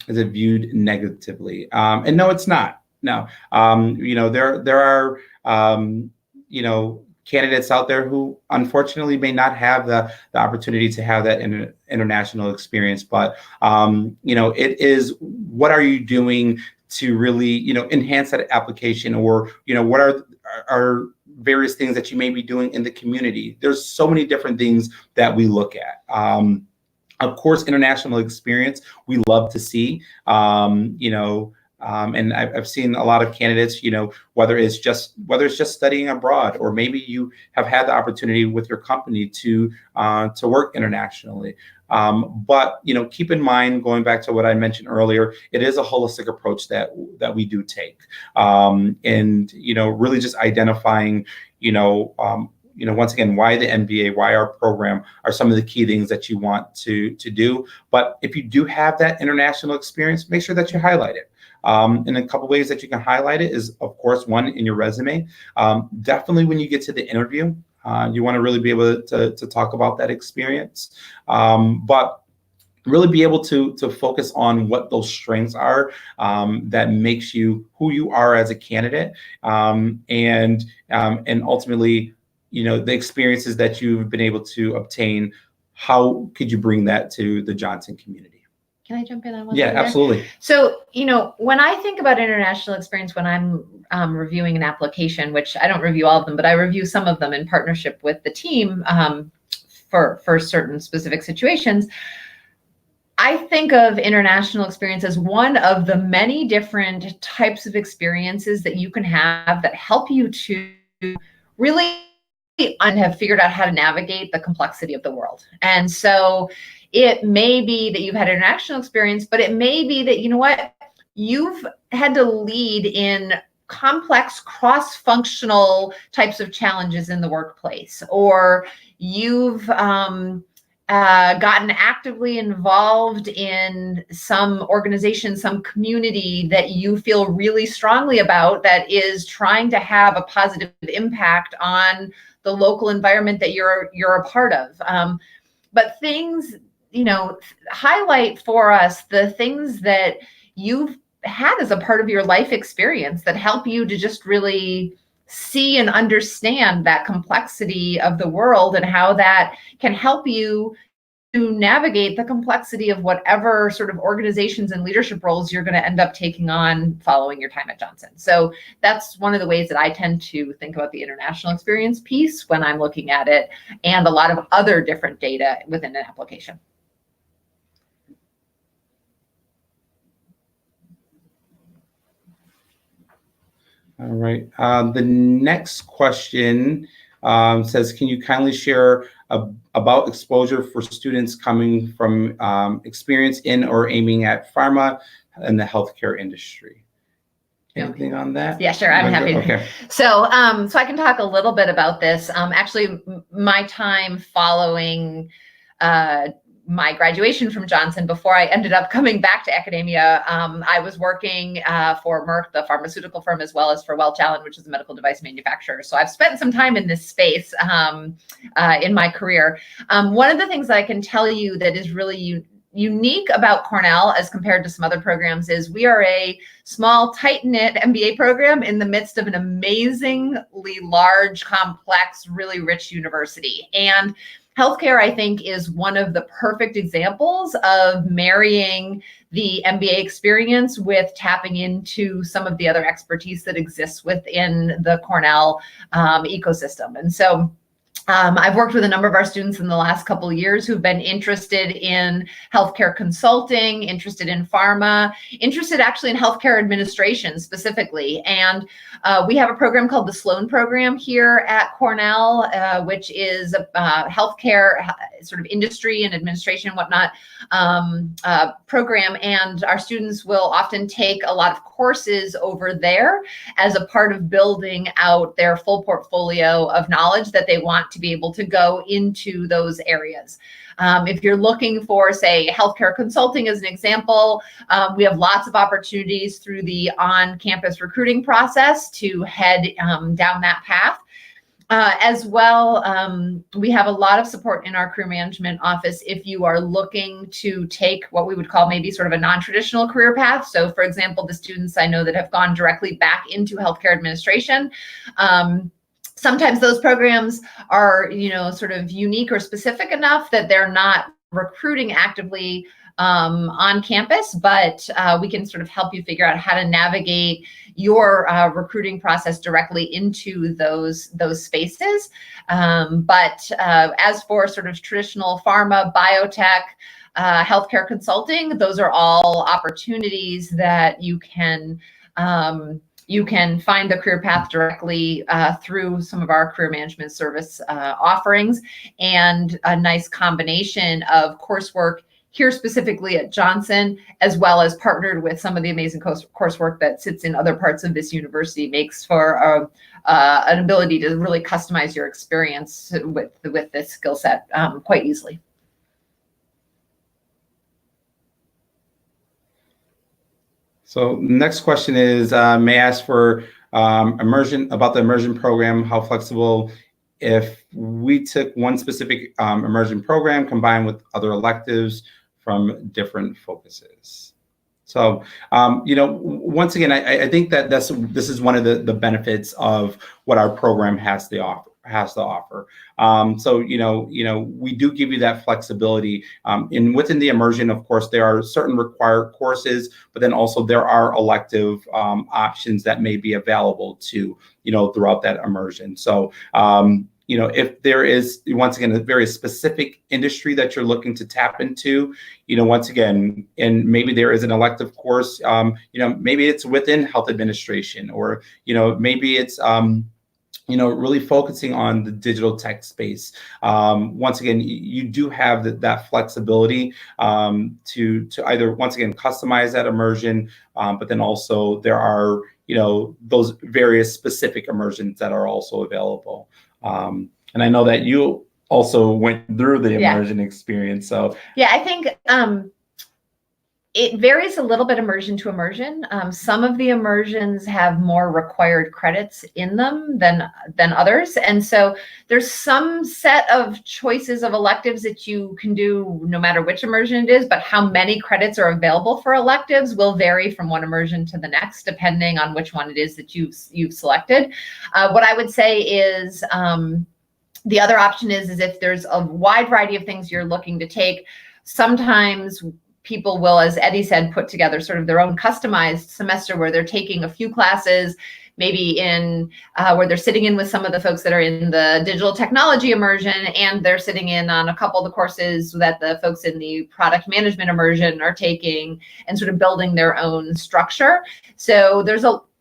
is it viewed negatively? And no, it's not. No, there are, candidates out there who unfortunately may not have the opportunity to have that international experience, but, it is, what are you doing to really, enhance that application, or, what are various things that you may be doing in the community. There's so many different things that we look at. Of course, international experience, we love to see, and I've seen a lot of candidates, whether it's just studying abroad, or maybe you have had the opportunity with your company to work internationally. But keep in mind, going back to what I mentioned earlier, it is a holistic approach that we do take, and really just identifying, once again, why the MBA, why our program are some of the key things that you want to do. But if you do have that international experience, make sure that you highlight it. And a couple ways that you can highlight it is, of course, one, in your resume. Definitely when you get to the interview, you want to really be able to talk about that experience, but really be able to focus on what those strengths are that makes you who you are as a candidate, and ultimately, the experiences that you've been able to obtain. How could you bring that to the Johnson community? Can I jump in on one? Yeah, absolutely. So, when I think about international experience, when I'm reviewing an application, which I don't review all of them, but I review some of them in partnership with the team for certain specific situations, I think of international experience as one of the many different types of experiences that you can have that help you to really have figured out how to navigate the complexity of the world. And so it may be that you've had international experience, but it may be that, you know what, you've had to lead in complex cross-functional types of challenges in the workplace, or you've gotten actively involved in some organization, some community that you feel really strongly about that is trying to have a positive impact on the local environment that you're a part of. But things, highlight for us the things that you've had as a part of your life experience that help you to just really see and understand that complexity of the world and how that can help you to navigate the complexity of whatever sort of organizations and leadership roles you're going to end up taking on following your time at Johnson. So that's one of the ways that I tend to think about the international experience piece when I'm looking at it, and a lot of other different data within an application. All right. The next question says, can you kindly share about exposure for students coming from experience in or aiming at pharma and the healthcare industry? Anything on that? Yeah, sure. I'm happy. Okay. So I can talk a little bit about this. Actually, my time following my graduation from Johnson, before I ended up coming back to academia, I was working for Merck, the pharmaceutical firm, as well as for Welch Allyn, which is a medical device manufacturer. So I've spent some time in this space in my career. One of the things that I can tell you that is really unique about Cornell as compared to some other programs is we are a small, tight-knit MBA program in the midst of an amazingly large, complex, really rich university. And healthcare, I think, is one of the perfect examples of marrying the MBA experience with tapping into some of the other expertise that exists within the Cornell ecosystem. And so I've worked with a number of our students in the last couple of years who've been interested in healthcare consulting, interested in pharma, interested actually in healthcare administration specifically. And we have a program called the Sloan Program here at Cornell, which is a healthcare sort of industry and administration and whatnot program. And our students will often take a lot of courses over there as a part of building out their full portfolio of knowledge that they want to be able to go into those areas. If you're looking for, say, healthcare consulting as an example, we have lots of opportunities through the on-campus recruiting process to head down that path. As well, we have a lot of support in our career management office if you are looking to take what we would call maybe sort of a non-traditional career path. So, for example, the students I know that have gone directly back into healthcare administration, sometimes those programs are, sort of unique or specific enough that they're not recruiting actively on campus, but we can sort of help you figure out how to navigate your recruiting process directly into those spaces. But as for sort of traditional pharma, biotech, healthcare consulting, those are all opportunities that you can find the career path directly through some of our career management service offerings, and a nice combination of coursework here specifically at Johnson, as well as partnered with some of the amazing coursework that sits in other parts of this university, makes for an ability to really customize your experience with this skill set quite easily. So next question is, may I ask for about the immersion program, how flexible if we took one specific immersion program combined with other electives from different focuses. So, once again, I think that this is one of the benefits of what our program has to offer. So, we do give you that flexibility. Within the immersion, of course, there are certain required courses, but then also there are elective options that may be available to, throughout that immersion. So, if there is, once again, a very specific industry that you're looking to tap into, once again, and maybe there is an elective course, maybe it's within health administration, or, maybe it's, really focusing on the digital tech space. Once again, you do have that flexibility to either, once again, customize that immersion, but then also there are, those various specific immersions that are also available. And I know that you also went through the immersion experience. So yeah, I think it varies a little bit immersion to immersion. Some of the immersions have more required credits in them than others. And so there's some set of choices of electives that you can do no matter which immersion it is, but how many credits are available for electives will vary from one immersion to the next, depending on which one it is that you've selected. What I would say is the other option is if there's a wide variety of things you're looking to take, sometimes people will, as Eddie said, put together sort of their own customized semester where they're taking a few classes, maybe in where they're sitting in with some of the folks that are in the digital technology immersion, and they're sitting in on a couple of the courses that the folks in the product management immersion are taking, and sort of building their own structure. So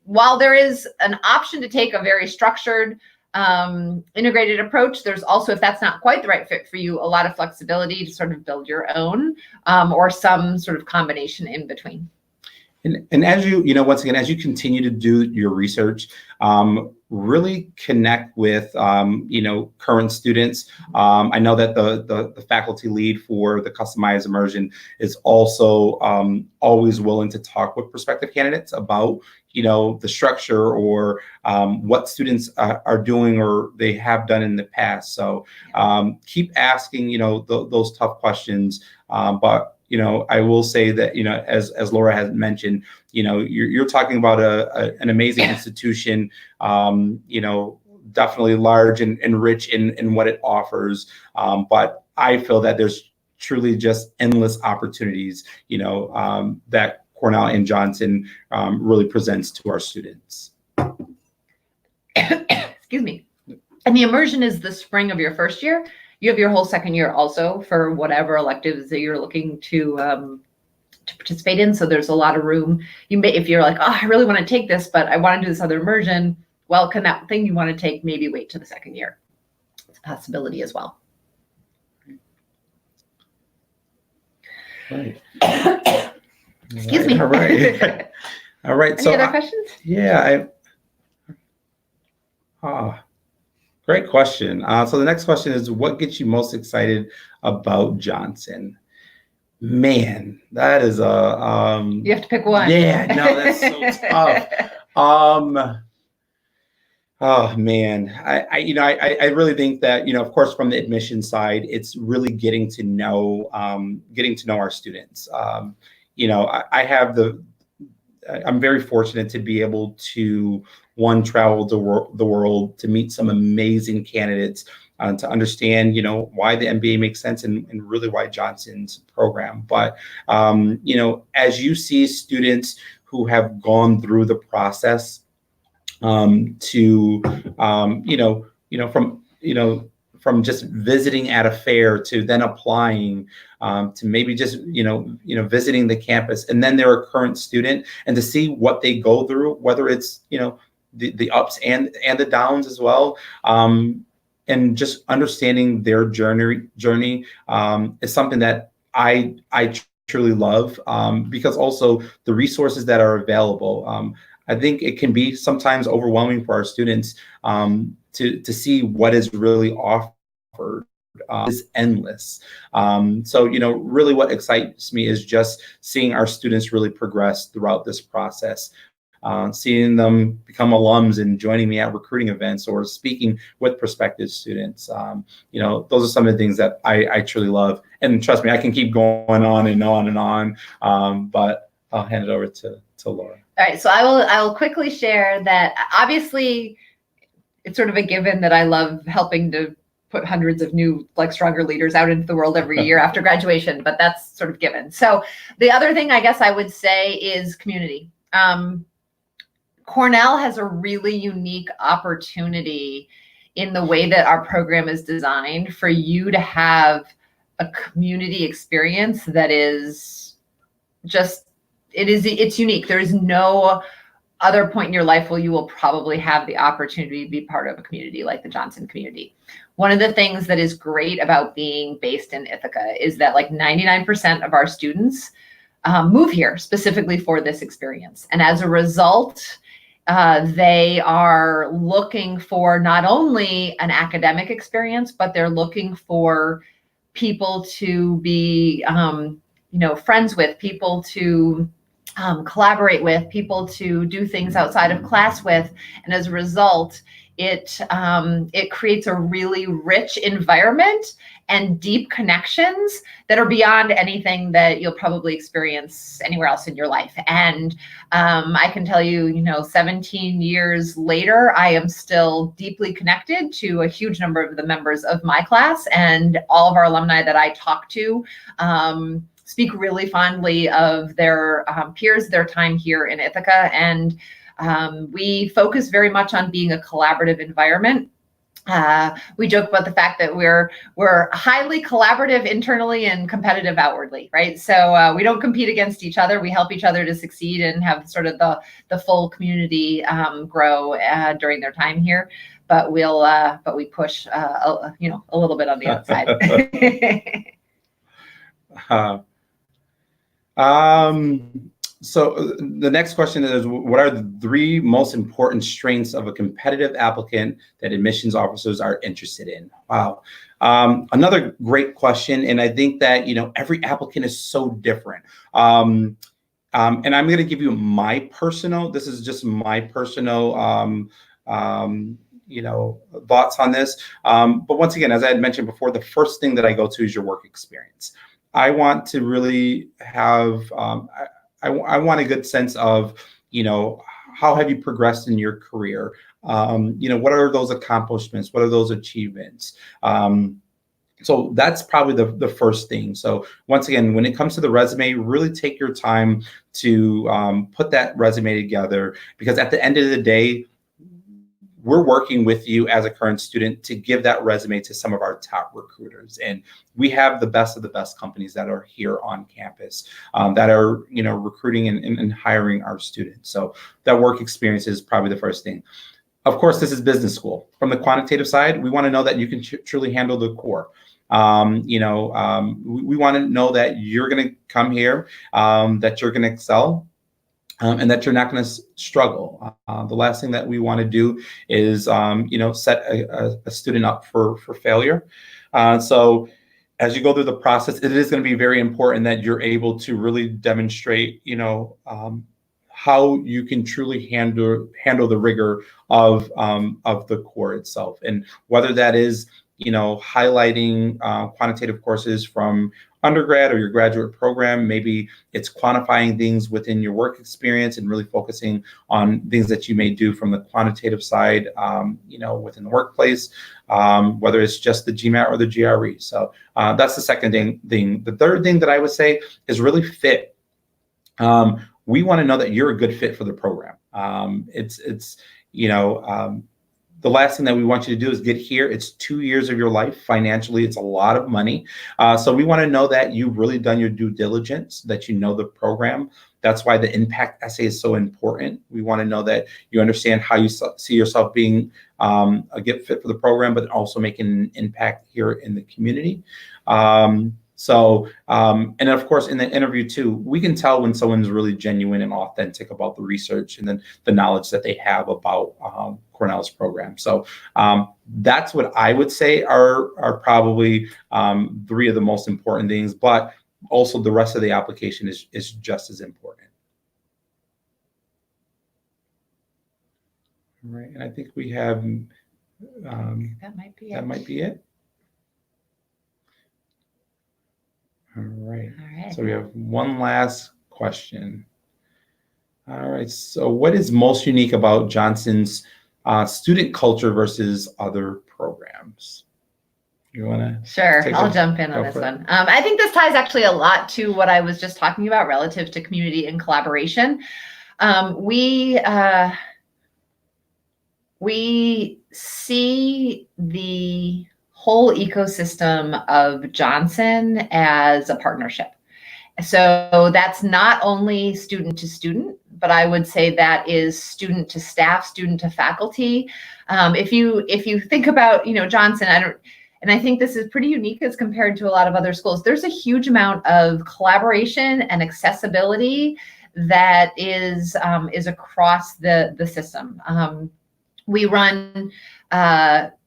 while there is an option to take a very structured integrated approach, there's also, if that's not quite the right fit for you, a lot of flexibility to sort of build your own or some sort of combination in between. And as you, once again, as you continue to do your research, really connect with, current students. I know that the faculty lead for the customized immersion is also always willing to talk with prospective candidates about, the structure or what students are doing or they have done in the past. So keep asking, those tough questions. But I will say that, as Laura has mentioned, you're talking about an amazing institution, definitely large and rich in what it offers. But I feel that there's truly just endless opportunities, that Cornell and Johnson really presents to our students. Excuse me. And the immersion is the spring of your first year. You have your whole second year also for whatever electives that you're looking to participate in. So there's a lot of room. If you're like, oh, I really want to take this, but I want to do this other immersion. Well, can that thing you want to take maybe wait to the second year? It's a possibility as well. Right. Excuse me. All right. All right. Any other questions? Yeah. Great question. So the next question is, what gets you most excited about Johnson? Man, that is you have to pick one. Yeah, no, that's so tough. Oh man, I really think that, of course, from the admission side, it's really getting to know our students. I'm very fortunate to be able to travel the world to meet some amazing candidates, to understand, why the MBA makes sense and really why Johnson's program. But, as you see students who have gone through the process, from just visiting at a fair to then applying, to maybe just visiting the campus, and then they're a current student, and to see what they go through, whether it's the ups and the downs as well, and just understanding their journey is something that I truly love, because also the resources that are available. I think it can be sometimes overwhelming for our students to see what is really offered. Is endless. So, really what excites me is just seeing our students really progress throughout this process. Seeing them become alums and joining me at recruiting events or speaking with prospective students. Those are some of the things that I truly love. And trust me, I can keep going on and on and on, but I'll hand it over to Laura. All right, so I will quickly share that obviously it's sort of a given that I love helping to put hundreds of new, stronger leaders out into the world every year after graduation, but that's sort of given. So the other thing I guess I would say is community. Cornell has a really unique opportunity in the way that our program is designed for you to have a community experience that is just, it's unique. There is no other point in your life where you will probably have the opportunity to be part of a community like the Johnson community. One of the things that is great about being based in Ithaca is that like 99% of our students move here specifically for this experience. And as a result, they are looking for not only an academic experience, but they're looking for people to be, friends with, people to collaborate with, people to do things outside of class with. And as a result, it creates a really rich environment and deep connections that are beyond anything that you'll probably experience anywhere else in your life. And I can tell you, 17 years later, I am still deeply connected to a huge number of the members of my class, and all of our alumni that I talk to speak really fondly of their peers, their time here in Ithaca. And we focus very much on being a collaborative environment. We joke about the fact that we're highly collaborative internally and competitive outwardly, right? So we don't compete against each other. We help each other to succeed and have sort of the full community grow during their time here. But we push a little bit on the outside. So the next question is, what are the 3 most important strengths of a competitive applicant that admissions officers are interested in? Wow. Another great question. And I think that, every applicant is so different. And I'm going to give you this is just my personal, thoughts on this. But once again, as I had mentioned before, the first thing that I go to is your work experience. I want to really have, I want a good sense of, how have you progressed in your career? What are those accomplishments? What are those achievements? So that's probably the first thing. So once again, when it comes to the resume, really take your time to put that resume together, because at the end of the day, we're working with you as a current student to give that resume to some of our top recruiters. And we have the best of the best companies that are here on campus that are, recruiting and hiring our students. So that work experience is probably the first thing. Of course, this is business school. From the quantitative side, we want to know that you can truly handle the core. We want to know that you're going to come here, that you're going to excel, and that you're not going to struggle. The last thing that we want to do is, set a student up for failure. So as you go through the process, it is going to be very important that you're able to really demonstrate, how you can truly handle the rigor of the core itself, and whether that is, highlighting quantitative courses from undergrad or your graduate program. Maybe it's quantifying things within your work experience and really focusing on things that you may do from the quantitative side, within the workplace, whether it's just the GMAT or the GRE. So that's the second thing. The third thing that I would say is really fit. We want to know that you're a good fit for the program. The last thing that we want you to do is get here. It's 2 years of your life. Financially, it's a lot of money. So we want to know that you've really done your due diligence, that you know the program. That's why the impact essay is so important. We want to know that you understand how you see yourself being a good fit for the program, but also making an impact here in the community. And of course, in the interview too, we can tell when someone's really genuine and authentic about the research and then the knowledge that they have about Cornell's program. So that's what I would say are probably 3 of the most important things, but also the rest of the application is just as important. All right, and I think we have, that might be it. All right. So we have one last question. All right. So what is most unique about Johnson's student culture versus other programs? You want to? Sure. I'll jump in on this one. I think this ties actually a lot to what I was just talking about relative to community and collaboration. We see the whole ecosystem of Johnson as a partnership. So that's not only student to student, but I would say that is student to staff, student to faculty. If you think about, Johnson, I think this is pretty unique as compared to a lot of other schools. There's a huge amount of collaboration and accessibility that is across the system. We run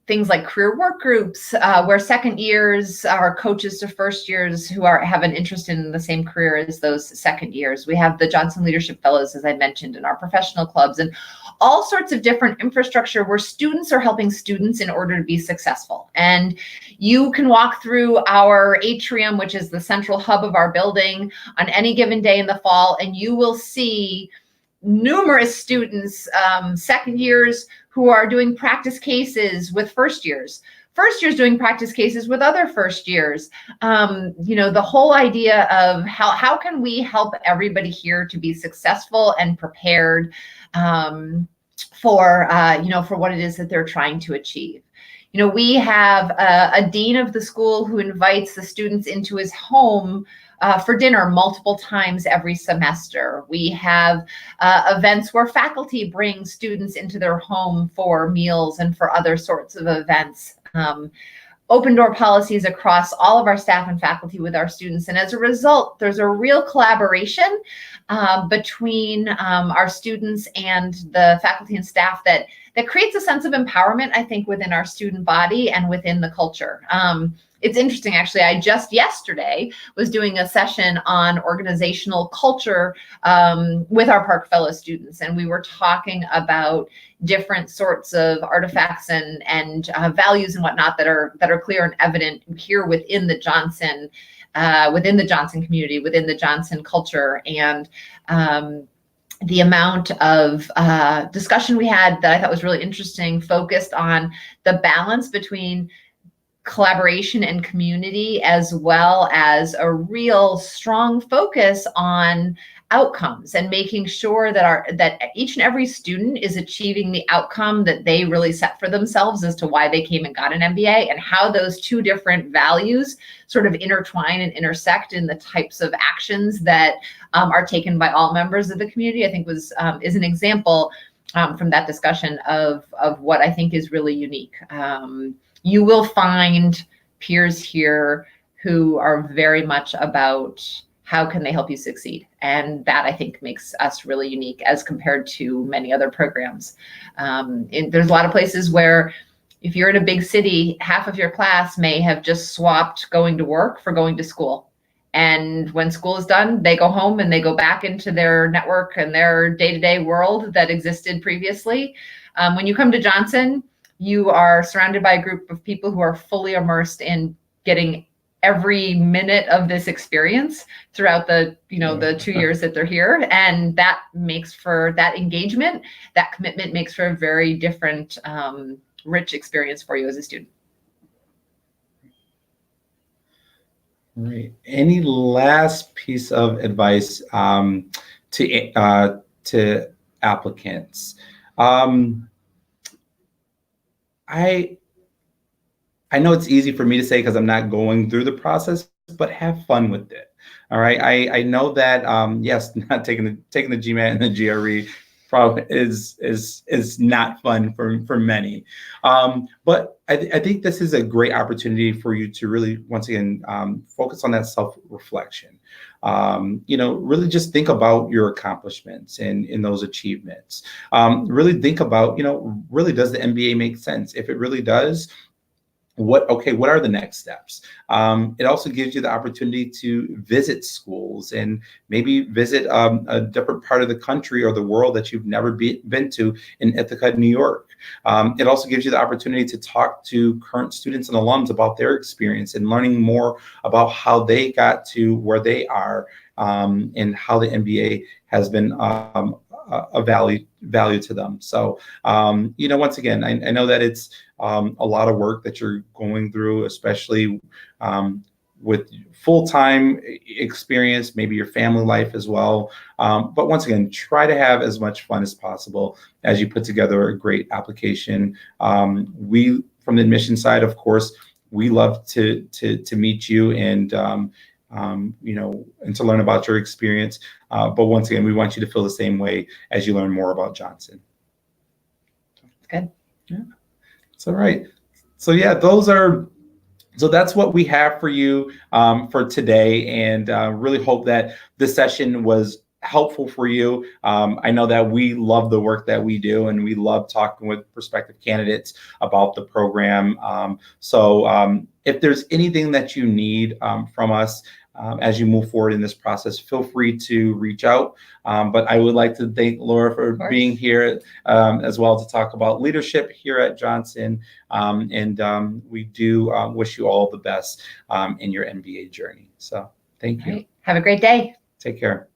things like career work groups, where second years are coaches to first years who have an interest in the same career as those second years. We have the Johnson Leadership Fellows, as I mentioned, in our professional clubs, and all sorts of different infrastructure where students are helping students in order to be successful. And you can walk through our atrium, which is the central hub of our building, on any given day in the fall, and you will see numerous students, second years, who are doing practice cases with first years doing practice cases with other first years. The whole idea of how can we help everybody here to be successful and prepared for what it is that they're trying to achieve. We have a dean of the school who invites the students into his home for dinner multiple times every semester. We have events where faculty bring students into their home for meals and for other sorts of events. Open door policies across all of our staff and faculty with our students. And as a result, there's a real collaboration between our students and the faculty and staff that creates a sense of empowerment, I think, within our student body and within the culture. It's interesting, actually, I just yesterday was doing a session on organizational culture with our Park Fellow students, and we were talking about different sorts of artifacts and values and whatnot that are clear and evident here within the Johnson community, within the Johnson culture. And the amount of discussion we had that I thought was really interesting focused on the balance between collaboration and community, as well as a real strong focus on outcomes and making sure that each and every student is achieving the outcome that they really set for themselves as to why they came and got an MBA, and how those two different values sort of intertwine and intersect in the types of actions that are taken by all members of the community. I think is an example from that discussion of what I think is really unique. You will find peers here who are very much about how can they help you succeed. And that, I think, makes us really unique as compared to many other programs. There's a lot of places where if you're in a big city, half of your class may have just swapped going to work for going to school. And when school is done, they go home and they go back into their network and their day-to-day world that existed previously. When you come to Johnson, you are surrounded by a group of people who are fully immersed in getting every minute of this experience throughout the 2 years that they're here. And that makes for that engagement, that commitment makes for a very different, rich experience for you as a student. Right. Any last piece of advice to applicants? I know it's easy for me to say because I'm not going through the process, but have fun with it. All right. I know that yes, not taking the GMAT and the GRE probably is not fun for many. But I think this is a great opportunity for you to really, once again, focus on that self-reflection. Really just think about your accomplishments and in those achievements. Really think about, really does the MBA make sense? If it really does, what are the next steps? It also gives you the opportunity to visit schools and maybe visit a different part of the country or the world that you've never been to in Ithaca, New York. It also gives you the opportunity to talk to current students and alums about their experience and learning more about how they got to where they are, and how the MBA has been a value to them. So, once again, I know that it's a lot of work that you're going through, especially with full-time experience, maybe your family life as well. But once again, try to have as much fun as possible as you put together a great application. We, from the admission side, of course, we love to meet you and and to learn about your experience. But once again, we want you to feel the same way as you learn more about Johnson. Good. Yeah. That's all right. So yeah, so that's what we have for you for today, and really hope that this session was helpful for you. I know that we love the work that we do, and we love talking with prospective candidates about the program. So if there's anything that you need from us as you move forward in this process, feel free to reach out. But I would like to thank Laura for being here as well to talk about leadership here at Johnson. And we do wish you all the best in your MBA journey. So thank you. Right. Have a great day. Take care.